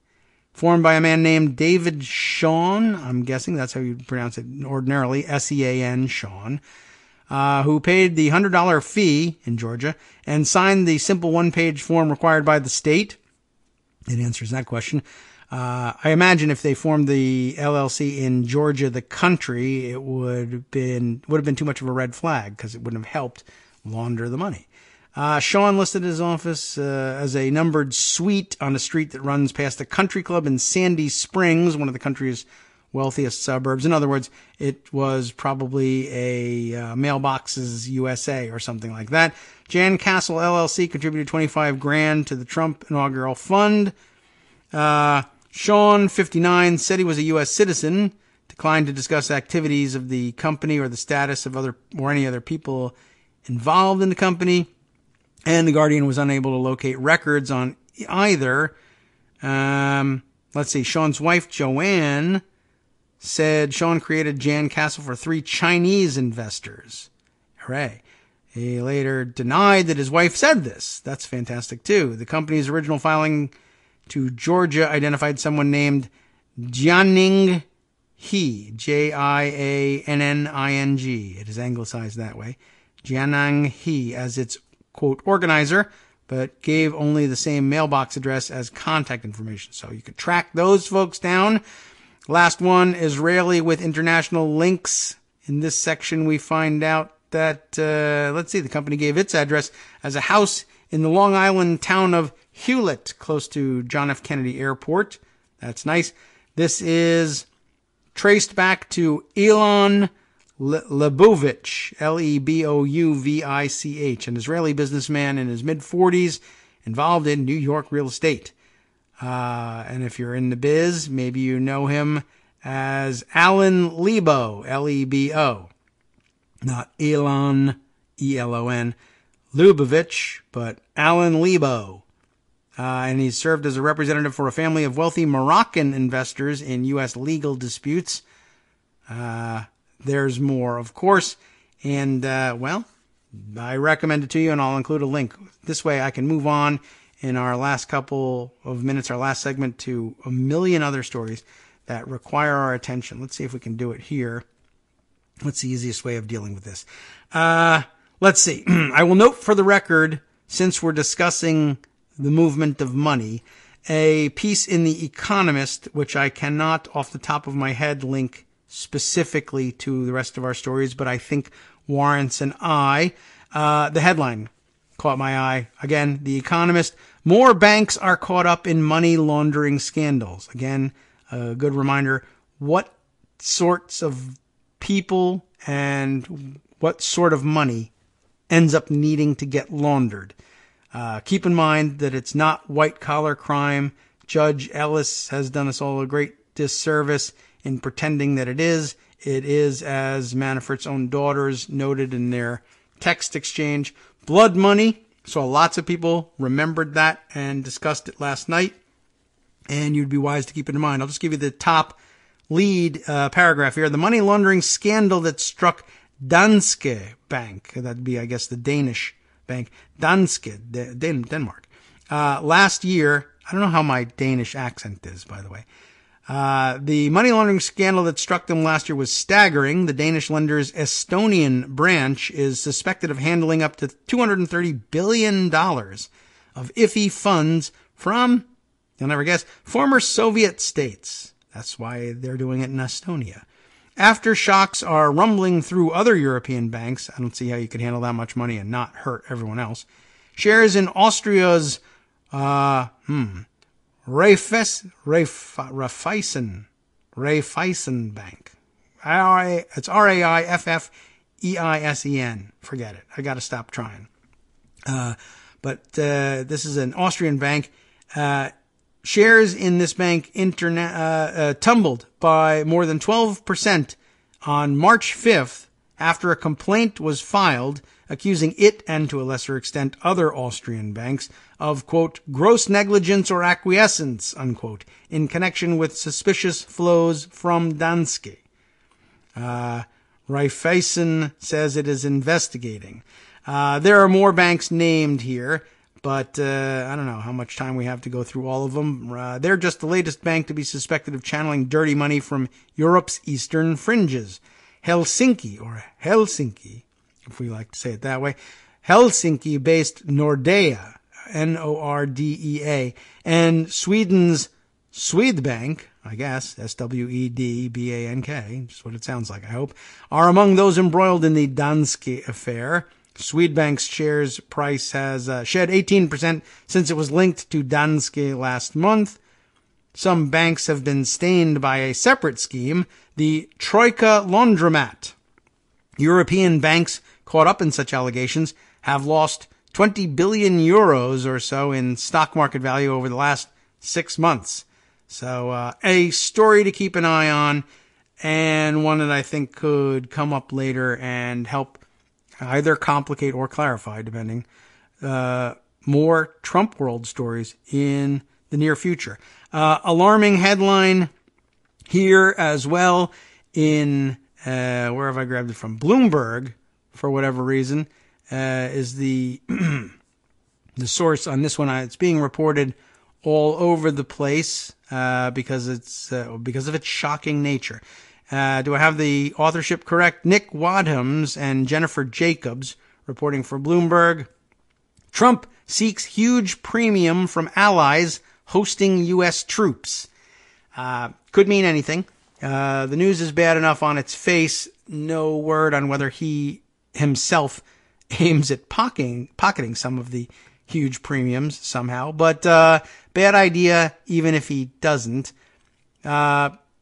formed by a man named David Sean. I'm guessing that's how you pronounce it ordinarily. S-E-A-N, Sean. Who paid the $100 fee in Georgia and signed the simple one-page form required by the state. It answers that question. I imagine if they formed the LLC in Georgia, the country, it would have been too much of a red flag because it wouldn't have helped launder the money. Sean listed his office as a numbered suite on a street that runs past a country club in Sandy Springs, one of the country's wealthiest suburbs. In other words, it was probably a Mailboxes USA or something like that. Jan Castle LLC contributed $25,000 to the Trump inaugural fund. Sean, 59, said he was a U.S. citizen, declined to discuss activities of the company or the status of any other people involved in the company, and the Guardian was unable to locate records on either. Let's see, Sean's wife, Joanne, said Sean created Jan Castle for 3 Chinese investors. Hooray. He later denied that his wife said this. That's fantastic, too. The company's original filing to Georgia identified someone named Jianning He, Jianning. It is anglicized that way. Jianning He as its, quote, organizer, but gave only the same mailbox address as contact information. So you could track those folks down. Last one, Israeli with international links. In this section, we find out that, the company gave its address as a house in the Long Island town of Hewlett, close to John F. Kennedy Airport. That's nice. This is traced back to Elon Lebovich, Lebouvich, an Israeli businessman in his mid-40s, involved in New York real estate. And if you're in the biz, maybe you know him as Alan Lebo, Lebo. Not Elon, Elon, Lubavitch, but Alan Lebo. And he's served as a representative for a family of wealthy Moroccan investors in U.S. legal disputes. There's more, of course. And, I recommend it to you, and I'll include a link. This way I can move on in our last couple of minutes, our last segment, to a million other stories that require our attention. Let's see if we can do it here. What's the easiest way of dealing with this? Let's see. I will note for the record, since we're discussing the movement of money, a piece in The Economist, which I cannot off the top of my head link specifically to the rest of our stories, but I think warrants an eye. The headline caught my eye. Again, The Economist. More banks are caught up in money laundering scandals. Again, a good reminder, what sorts of people and what sort of money ends up needing to get laundered. Keep in mind that it's not white-collar crime. Judge Ellis has done us all a great disservice in pretending that it is. It is, as Manafort's own daughters noted in their text exchange, blood money. So lots of people remembered that and discussed it last night. And you'd be wise to keep it in mind. I'll just give you the top lead paragraph here. The money laundering scandal that struck Danske Bank. That'd be, I guess, the Danish bank. Danske, Denmark. Last year, I don't know how my Danish accent is, by the way. The money laundering scandal that struck them last year was staggering. The Danish lender's Estonian branch is suspected of handling up to $230 billion of iffy funds from, you'll never guess, former Soviet states. That's why they're doing it in Estonia. Aftershocks are rumbling through other European banks. I don't see how you could handle that much money and not hurt everyone else. Shares in Austria's Raiffeisen Bank. It's Raiffeisen. Forget it. I got to stop trying. But this is an Austrian bank. Shares in this bank tumbled by more than 12% on March 5th after a complaint was filed accusing it, and to a lesser extent other Austrian banks, of, quote, gross negligence or acquiescence, unquote, in connection with suspicious flows from Danske. Raiffeisen says it is investigating. There are more banks named here, but I don't know how much time we have to go through all of them. They're just the latest bank to be suspected of channeling dirty money from Europe's eastern fringes. Helsinki, if we like to say it that way, Helsinki-based Nordea, Nordea, and Sweden's Swedbank, I guess, Swedbank, just what it sounds like, I hope, are among those embroiled in the Danske affair. Swedbank's shares price has shed 18% since it was linked to Danske last month. Some banks have been stained by a separate scheme, the Troika Laundromat. European banks caught up in such allegations have lost 20 billion euros or so in stock market value over the last 6 months. So a story to keep an eye on, and one that I think could come up later and help either complicate or clarify, depending, more Trump world stories in the near future. Alarming headline here as well in, where have I grabbed it from? Bloomberg, for whatever reason, is the the source on this one. It's being reported all over the place because of its shocking nature. Do I have the authorship correct? Nick Wadhams and Jennifer Jacobs reporting for Bloomberg. Trump seeks huge premium from allies hosting U.S. troops. Could mean anything. The news is bad enough on its face. No word on whether he himself aims at pocketing some of the huge premiums somehow. But bad idea, even if he doesn't.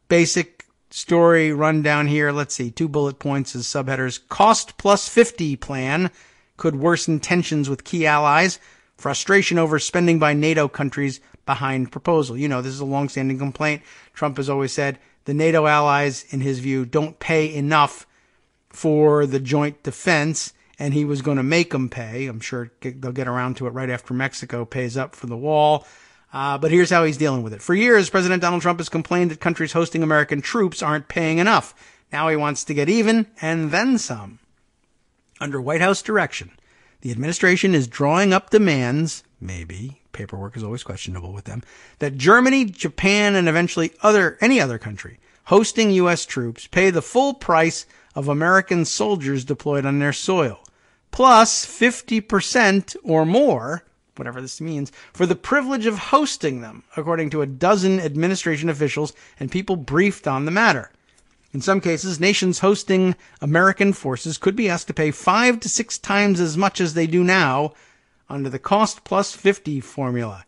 Basic story rundown here. Let's see. 2 bullet points as subheaders. Cost plus 50 plan could worsen tensions with key allies. Frustration over spending by NATO countries behind proposal. You know, this is a longstanding complaint. Trump has always said the NATO allies, in his view, don't pay enough for the joint defense, and he was going to make them pay. I'm sure they'll get around to it right after Mexico pays up for the wall. But here's how he's dealing with it. For years, President Donald Trump has complained that countries hosting American troops aren't paying enough. Now he wants to get even, and then some. Under White House direction, the administration is drawing up demands, maybe, paperwork is always questionable with them, that Germany, Japan, and eventually any other country hosting U.S. troops pay the full price of American soldiers deployed on their soil, plus 50% or more, whatever this means, for the privilege of hosting them, according to a dozen administration officials and people briefed on the matter. In some cases, nations hosting American forces could be asked to pay 5 to 6 times as much as they do now under the cost plus 50 formula.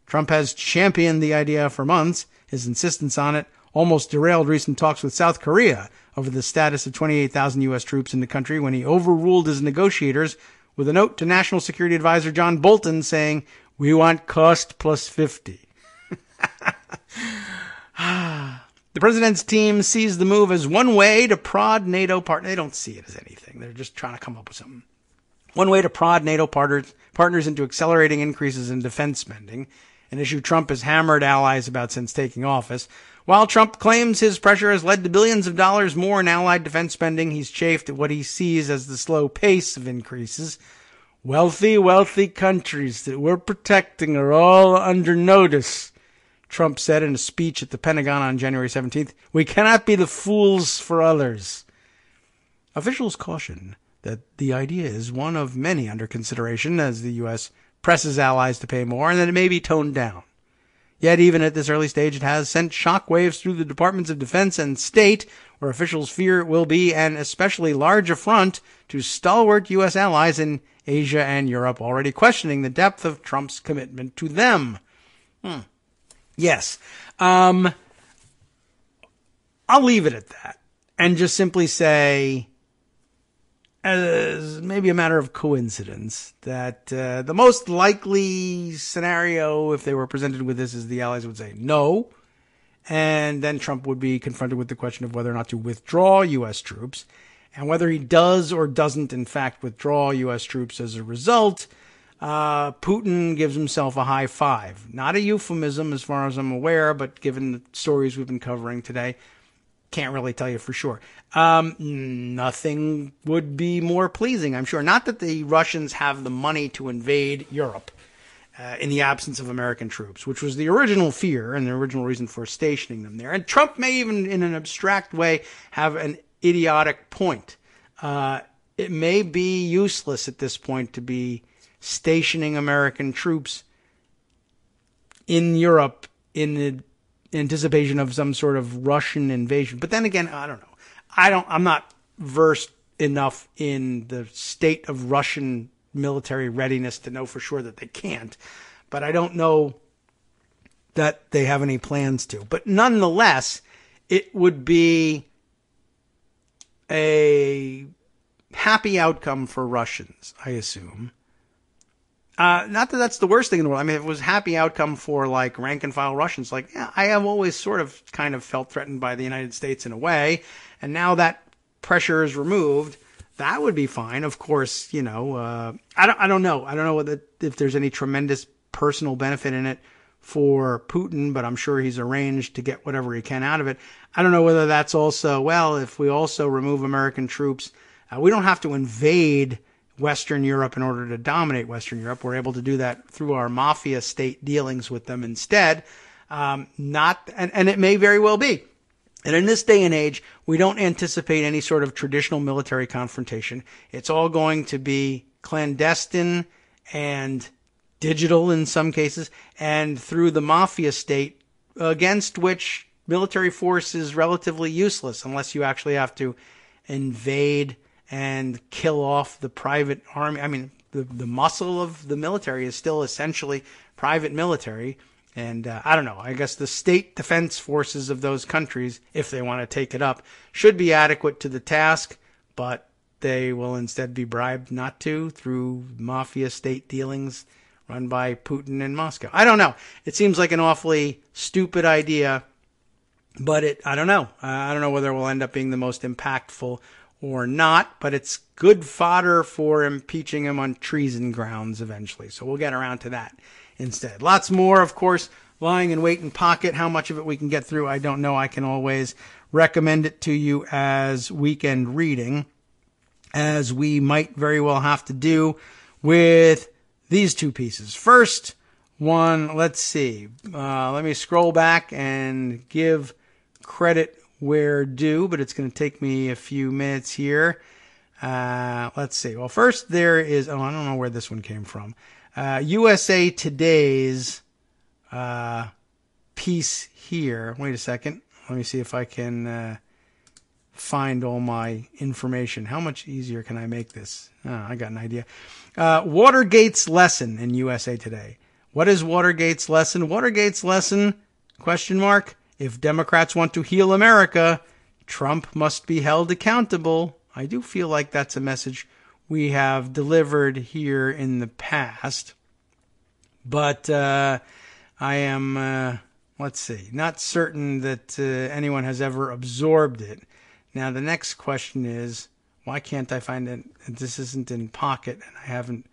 Trump has championed the idea for months. His insistence on it almost derailed recent talks with South Korea over the status of 28,000 U.S. troops in the country when he overruled his negotiators with a note to National Security Advisor John Bolton saying, "We want cost plus 50. The president's team sees the move as one way to prod NATO partners. They don't see it as anything. They're just trying to come up with something. One way to prod NATO partners into accelerating increases in defense spending, an issue Trump has hammered allies about since taking office. While Trump claims his pressure has led to billions of dollars more in allied defense spending, he's chafed at what he sees as the slow pace of increases. Wealthy countries that we're protecting are all under notice, Trump said in a speech at the Pentagon on January 17th. We cannot be the fools for others. Officials caution that the idea is one of many under consideration as the U.S. presses allies to pay more and that it may be toned down. Yet even at this early stage, it has sent shockwaves through the Departments of Defense and State, where officials fear it will be an especially large affront to stalwart U.S. allies in Asia and Europe, already questioning the depth of Trump's commitment to them. Yes. I'll leave it at that and just simply say, as maybe a matter of coincidence, that the most likely scenario, if they were presented with this, is the allies would say no, and then Trump would be confronted with the question of whether or not to withdraw U.S. troops, and whether he does or doesn't, in fact, withdraw U.S. troops as a result. Putin gives himself a high five. Not a euphemism as far as I'm aware, but given the stories we've been covering today, can't really tell you for sure. Nothing would be more pleasing, I'm sure. Not that the Russians have the money to invade Europe in the absence of American troops, which was the original fear and the original reason for stationing them there. And Trump may even, in an abstract way, have an idiotic point. It may be useless at this point to be stationing American troops in Europe in the anticipation of some sort of Russian invasion. But then again, I don't know. I'm not versed enough in the state of Russian military readiness to know for sure that they can't. But I don't know that they have any plans to. But nonetheless, it would be a happy outcome for Russians, I assume. Not that that's the worst thing in the world. I mean, if it was a happy outcome for, like, rank-and-file Russians, like, yeah, I have always sort of kind of felt threatened by the United States in a way, and now that pressure is removed, that would be fine. Of course, you know, I don't know. I don't know if there's any tremendous personal benefit in it for Putin, but I'm sure he's arranged to get whatever he can out of it. I don't know whether that's also, well, if we also remove American troops, we don't have to invade Western Europe in order to dominate Western Europe. We're able to do that through our mafia state dealings with them instead. And it may very well be. And in this day and age, we don't anticipate any sort of traditional military confrontation. It's all going to be clandestine and digital in some cases, and through the mafia state, against which military force is relatively useless unless you actually have to invade and kill off the private army. I mean, the muscle of the military is still essentially private military. And I don't know, I guess the state defense forces of those countries, if they want to take it up, should be adequate to the task, but they will instead be bribed not to through mafia state dealings run by Putin in Moscow. I don't know. It seems like an awfully stupid idea, but I don't know. I don't know whether it will end up being the most impactful or not, but it's good fodder for impeaching him on treason grounds eventually. So we'll get around to that instead. Lots more, of course, lying in wait in pocket. How much of it we can get through, I don't know. I can always recommend it to you as weekend reading, as we might very well have to do with these two pieces. First one, let's see. Let me scroll back and give credit where due, but it's going to take me a few minutes here. Let's see. Well, first there is, I don't know where this one came from. USA Today's piece here. Wait a second. Let me see if I can find all my information. How much easier can I make this? I got an idea. Watergate's lesson in USA Today. What is Watergate's lesson? Watergate's lesson, question mark, if Democrats want to heal America, Trump must be held accountable. I do feel like that's a message we have delivered here in the past. But I am, let's see, not certain that anyone has ever absorbed it. Now, the next question is, why can't I find it? This isn't in Pocket, and I haven't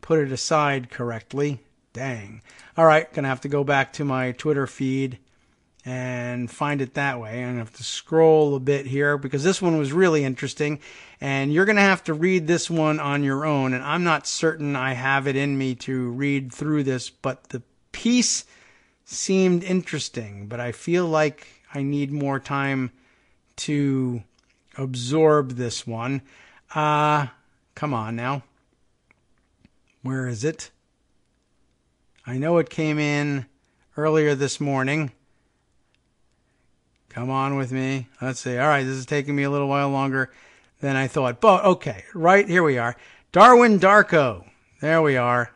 put it aside correctly. Dang. All right, going to have to go back to my Twitter feed and find it that way. I'm going to have to scroll a bit here because this one was really interesting, and you're going to have to read this one on your own, and I'm not certain I have it in me to read through this, but the piece seemed interesting, but I feel like I need more time to absorb this one. Come on now. Where is it? I know it came in earlier this morning. Come on with me. Let's see. All right, this is taking me a little while longer than I thought. But okay, right here we are. Darwin Darko. There we are.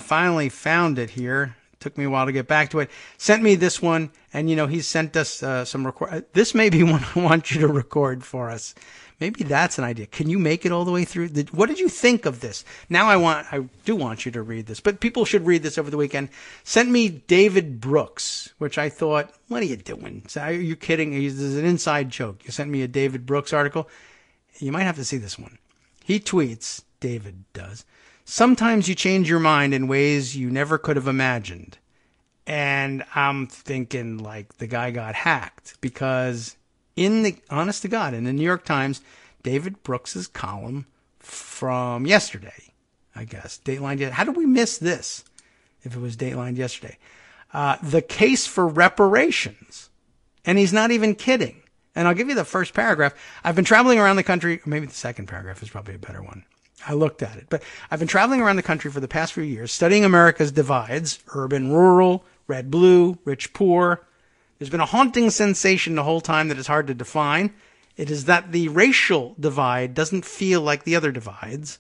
Finally found it here. Took me a while to get back to it. Sent me this one, and he's sent us some record. This may be one I want you to record for us. Maybe that's an idea. Can you make it all the way through? What did you think of this? Now I do want you to read this, but people should read this over the weekend. Sent me David Brooks, which I thought, what are you doing? Are you kidding? This is an inside joke. You sent me a David Brooks article. You might have to see this one. He tweets, David does, sometimes you change your mind in ways you never could have imagined. And I'm thinking like the guy got hacked because honest to God, in the New York Times, David Brooks's column from yesterday, I guess, Dateline. How did we miss this if it was Dateline yesterday? The case for reparations. And he's not even kidding. And I'll give you the first paragraph. I've been traveling around the country. Or maybe the second paragraph is probably a better one. I looked at it. But I've been traveling around the country for the past few years, studying America's divides, urban, rural, red, blue, rich, poor. There's been a haunting sensation the whole time that is hard to define. It is that the racial divide doesn't feel like the other divides.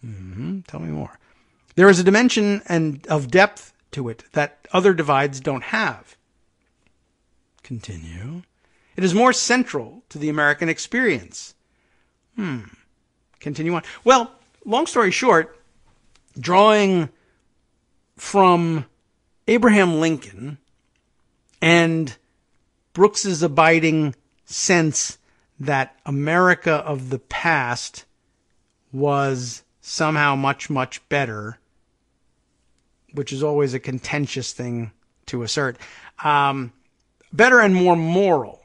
Tell me more. There is a dimension of depth to it that other divides don't have. Continue. It is more central to the American experience. Continue on. Well, long story short, drawing from Abraham Lincoln and Brooks's abiding sense that America of the past was somehow much, much better, which is always a contentious thing to assert, better and more moral.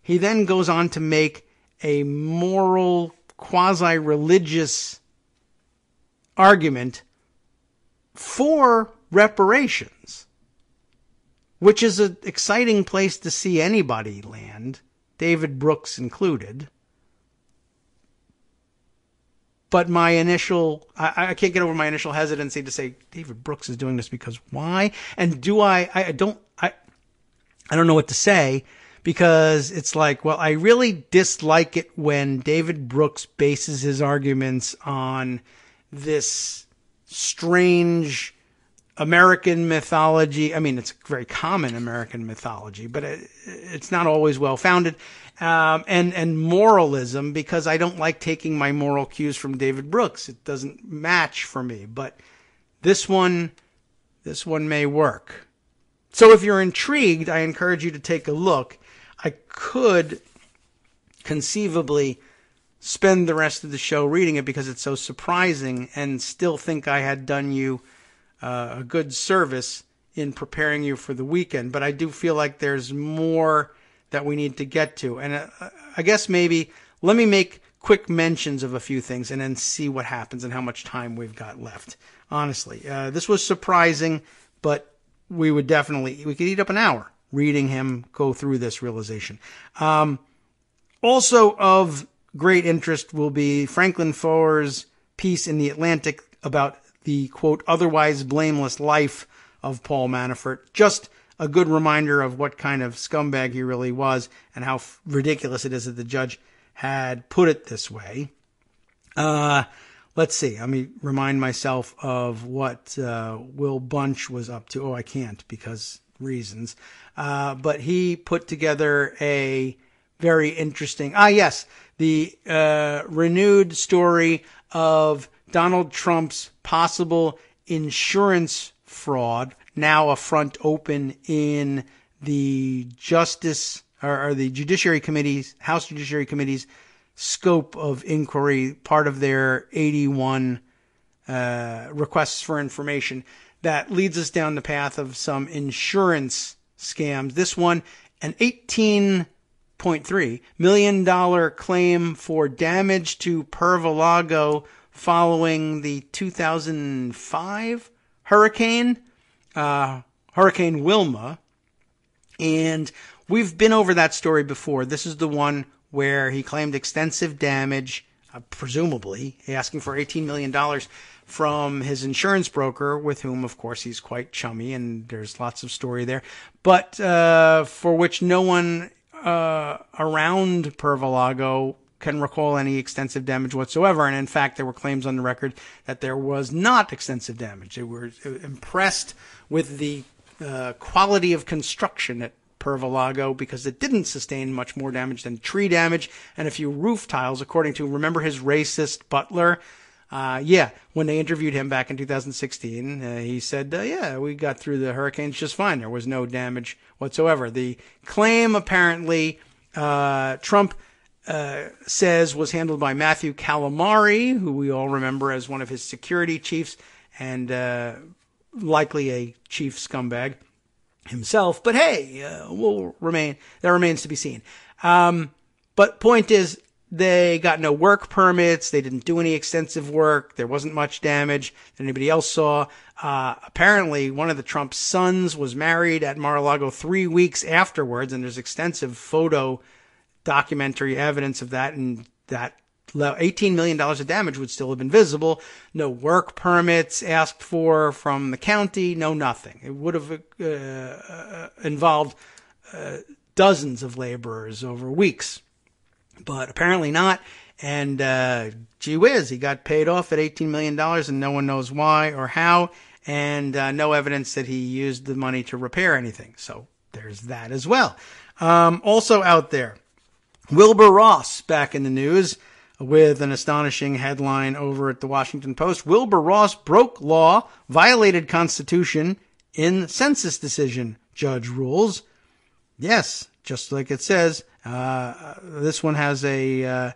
He then goes on to make a moral, quasi-religious argument for reparations, which is an exciting place to see anybody land, David Brooks included. But my initial, I can't get over my initial hesitancy to say David Brooks is doing this because why? And do I don't know what to say, because it's like, well, I really dislike it when David Brooks bases his arguments on this strange American mythology. I mean, it's very common American mythology, but it's not always well founded. And moralism, because I don't like taking my moral cues from David Brooks. It doesn't match for me, but this one may work. So if you're intrigued, I encourage you to take a look. I could conceivably spend the rest of the show reading it because it's so surprising, and still think I had done you a good service in preparing you for the weekend. But I do feel like there's more that we need to get to. And I guess maybe let me make quick mentions of a few things and then see what happens and how much time we've got left. Honestly, this was surprising, but we could eat up an hour reading him go through this realization. Also of great interest will be Franklin Foer's piece in The Atlantic about the, quote, otherwise blameless life of Paul Manafort. Just a good reminder of what kind of scumbag he really was and how ridiculous it is that the judge had put it this way. Let's see. Let me remind myself of what Will Bunch was up to. Oh, I can't because reasons. But he put together a very interesting, the renewed story of Donald Trump's possible insurance fraud, now a front open in the Justice or the Judiciary Committee's, House Judiciary Committee's scope of inquiry, part of their 81 requests for information that leads us down the path of some insurance scams. This one, an $18.3 million claim for damage to Pervalago following the 2005 hurricane, Hurricane Wilma. And we've been over that story before. This is the one where he claimed extensive damage, presumably asking for $18 million from his insurance broker, with whom, of course, he's quite chummy, and there's lots of story there, but for which no one around Pervalago can recall any extensive damage whatsoever. And in fact, there were claims on the record that there was not extensive damage. They were impressed with the quality of construction at Pervalago because it didn't sustain much more damage than tree damage and a few roof tiles, according to, remember his racist butler? When they interviewed him back in 2016, he said, we got through the hurricanes just fine. There was no damage whatsoever. The claim, apparently, Trump says was handled by Matthew Calamari, who we all remember as one of his security chiefs and likely a chief scumbag himself. But hey, that remains to be seen. But point is, they got no work permits. They didn't do any extensive work. There wasn't much damage that anybody else saw. Apparently, one of the Trump sons was married at Mar-a-Lago 3 weeks afterwards, and there's extensive photo documentary evidence of that, and that $18 million of damage would still have been visible. No work permits asked for from the county, no nothing. It would have involved dozens of laborers over weeks. But apparently not, and gee whiz, he got paid off at $18 million, and no one knows why or how, and no evidence that he used the money to repair anything. So there's that as well. Also out there, Wilbur Ross back in the news with an astonishing headline over at the Washington Post. Wilbur Ross broke law, violated Constitution in census decision, judge rules. Yes, just like it says. This one has a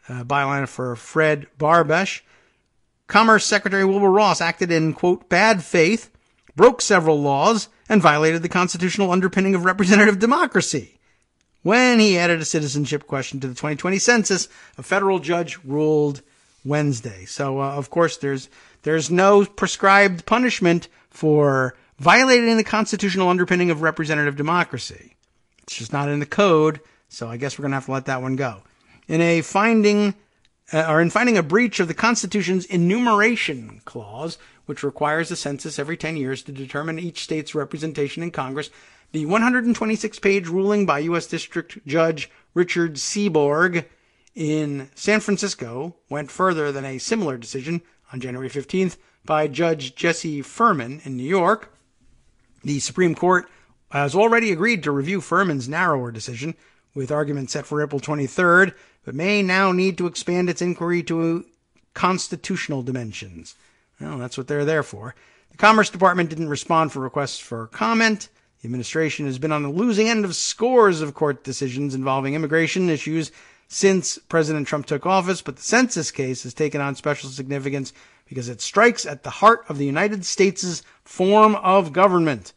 byline for Fred Barbesh. Commerce Secretary Wilbur Ross acted in, quote, bad faith, broke several laws, and violated the constitutional underpinning of representative democracy. When he added a citizenship question to the 2020 census, a federal judge ruled Wednesday. So, of course, there's no prescribed punishment for violating the constitutional underpinning of representative democracy. It's just not in the code, so I guess we're going to have to let that one go. In finding a breach of the Constitution's enumeration clause, which requires a census every 10 years to determine each state's representation in Congress, the 126-page ruling by U.S. District Judge Richard Seaborg in San Francisco went further than a similar decision on January 15th by Judge Jesse Furman in New York. The Supreme Court has already agreed to review Furman's narrower decision, with arguments set for April 23rd, but may now need to expand its inquiry to constitutional dimensions. Well, that's what they're there for. The Commerce Department didn't respond for requests for comment. The administration has been on the losing end of scores of court decisions involving immigration issues since President Trump took office, but the census case has taken on special significance because it strikes at the heart of the United States' form of government.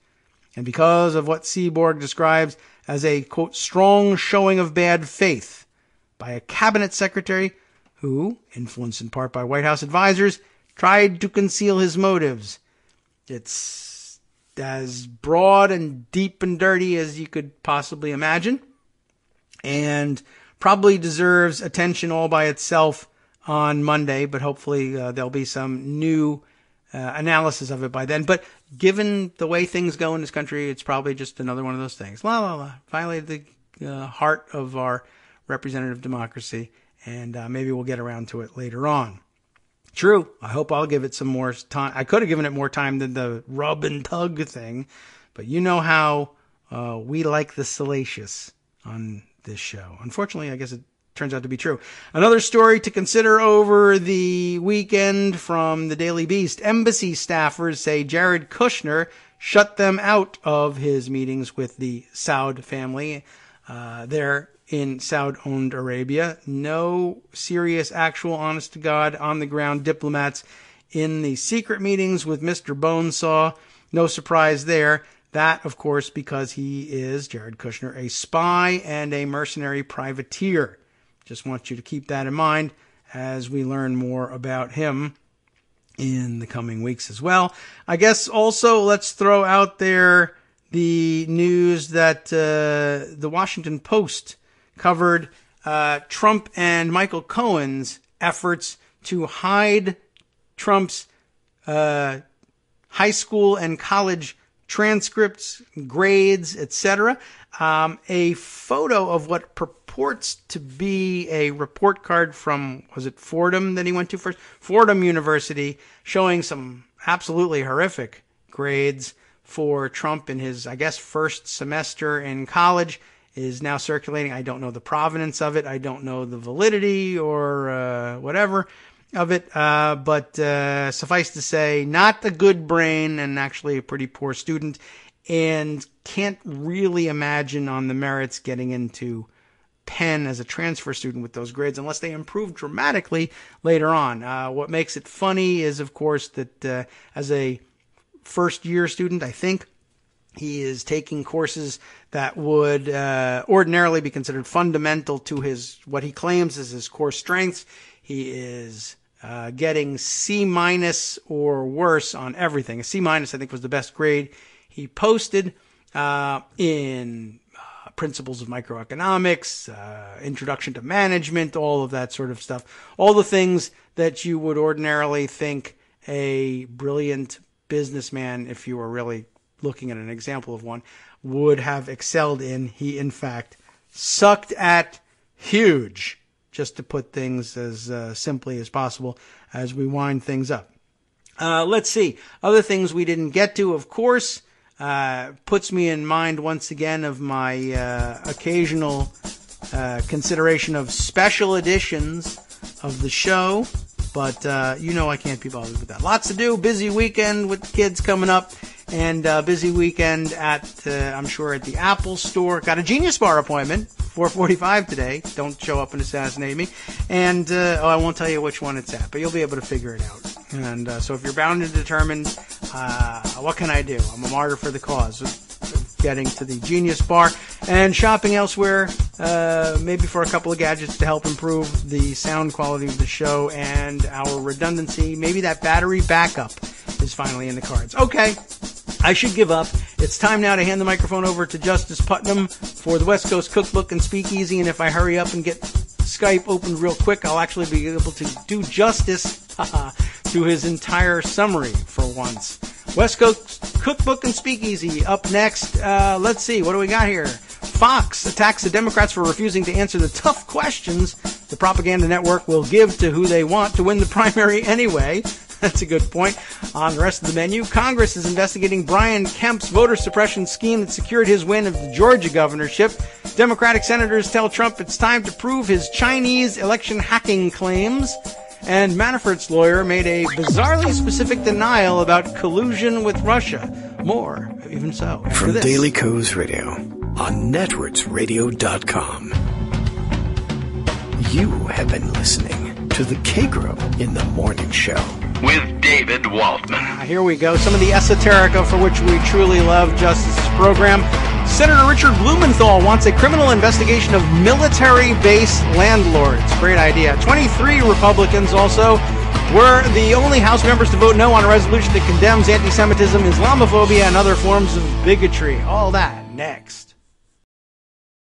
And because of what Seaborg describes as a, quote, strong showing of bad faith by a cabinet secretary who, influenced in part by White House advisors, tried to conceal his motives. It's as broad and deep and dirty as you could possibly imagine, and probably deserves attention all by itself on Monday, but hopefully there'll be some new analysis of it by then. But given the way things go in this country, it's probably just another one of those things. Violated the heart of our representative democracy, and maybe we'll get around to it later on. True, I hope I'll give it some more time. I could have given it more time than the rub and tug thing, but you know how we like the salacious on this show. Unfortunately, I guess it turns out to be true. Another story to consider over the weekend from the Daily Beast. Embassy staffers say Jared Kushner shut them out of his meetings with the Saud family there in Saud-owned Arabia. No serious, actual, honest-to-God, on-the-ground diplomats in the secret meetings with Mr. Bonesaw. No surprise there. That, of course, because he is, Jared Kushner, a spy and a mercenary privateer. Just want you to keep that in mind as we learn more about him in the coming weeks as well. I guess also let's throw out there the news that the Washington Post covered Trump and Michael Cohen's efforts to hide Trump's high school and college transcripts, grades, etc. A photo of what purports to be a report card from, was it Fordham that he went to first? Fordham University, showing some absolutely horrific grades for Trump in his, I guess, first semester in college, is now circulating. I don't know the provenance of it. I don't know the validity or whatever of it. But suffice to say, not a good brain and actually a pretty poor student, and can't really imagine on the merits getting into Penn as a transfer student with those grades unless they improve dramatically later on. What makes it funny is, of course, that as a first-year student, I think, he is taking courses that would ordinarily be considered fundamental to his, what he claims is his core strengths. He is getting C- or worse on everything. A C-, I think, was the best grade he posted in principles of microeconomics, introduction to management, all of that sort of stuff. All the things that you would ordinarily think a brilliant businessman, if you were really looking at an example of one, would have excelled in. He, in fact, sucked at huge, just to put things as simply as possible as we wind things up. Let's see. Other things we didn't get to, of course, puts me in mind once again of my occasional consideration of special editions of the show. But I can't be bothered with that. Lots to do. Busy weekend with the kids coming up. And busy weekend at, I'm sure, at the Apple store. Got a Genius Bar appointment, 4:45 today. Don't show up and assassinate me. And I won't tell you which one it's at, but you'll be able to figure it out. And so if you're bound and determined, what can I do? I'm a martyr for the cause of getting to the Genius Bar. And shopping elsewhere maybe for a couple of gadgets to help improve the sound quality of the show and our redundancy. Maybe that battery backup is finally in the cards. Okay, I should give up. It's time now to hand the microphone over to Justice Putnam for the West Coast Cookbook and Speakeasy, and if I hurry up and get Skype opened real quick, I'll actually be able to do justice to his entire summary for once. West Coast Cookbook and Speakeasy up next. Let's see, what do we got here? Fox attacks the Democrats for refusing to answer the tough questions the propaganda network will give to who they want to win the primary anyway. That's a good point. On the rest of the menu, Congress is investigating Brian Kemp's voter suppression scheme that secured his win of the Georgia governorship. Democratic senators tell Trump it's time to prove his Chinese election hacking claims. And Manafort's lawyer made a bizarrely specific denial about collusion with Russia. More, even so. From Daily Kos Radio on networksradio.com. You have been listening to the Kagro in the Morning Show with David Waldman. Here we go. Some of the esoterica for which we truly love Justice's program. Senator Richard Blumenthal wants a criminal investigation of military base landlords. Great idea. 23 Republicans also were the only House members to vote no on a resolution that condemns anti-Semitism, Islamophobia, and other forms of bigotry. All that next.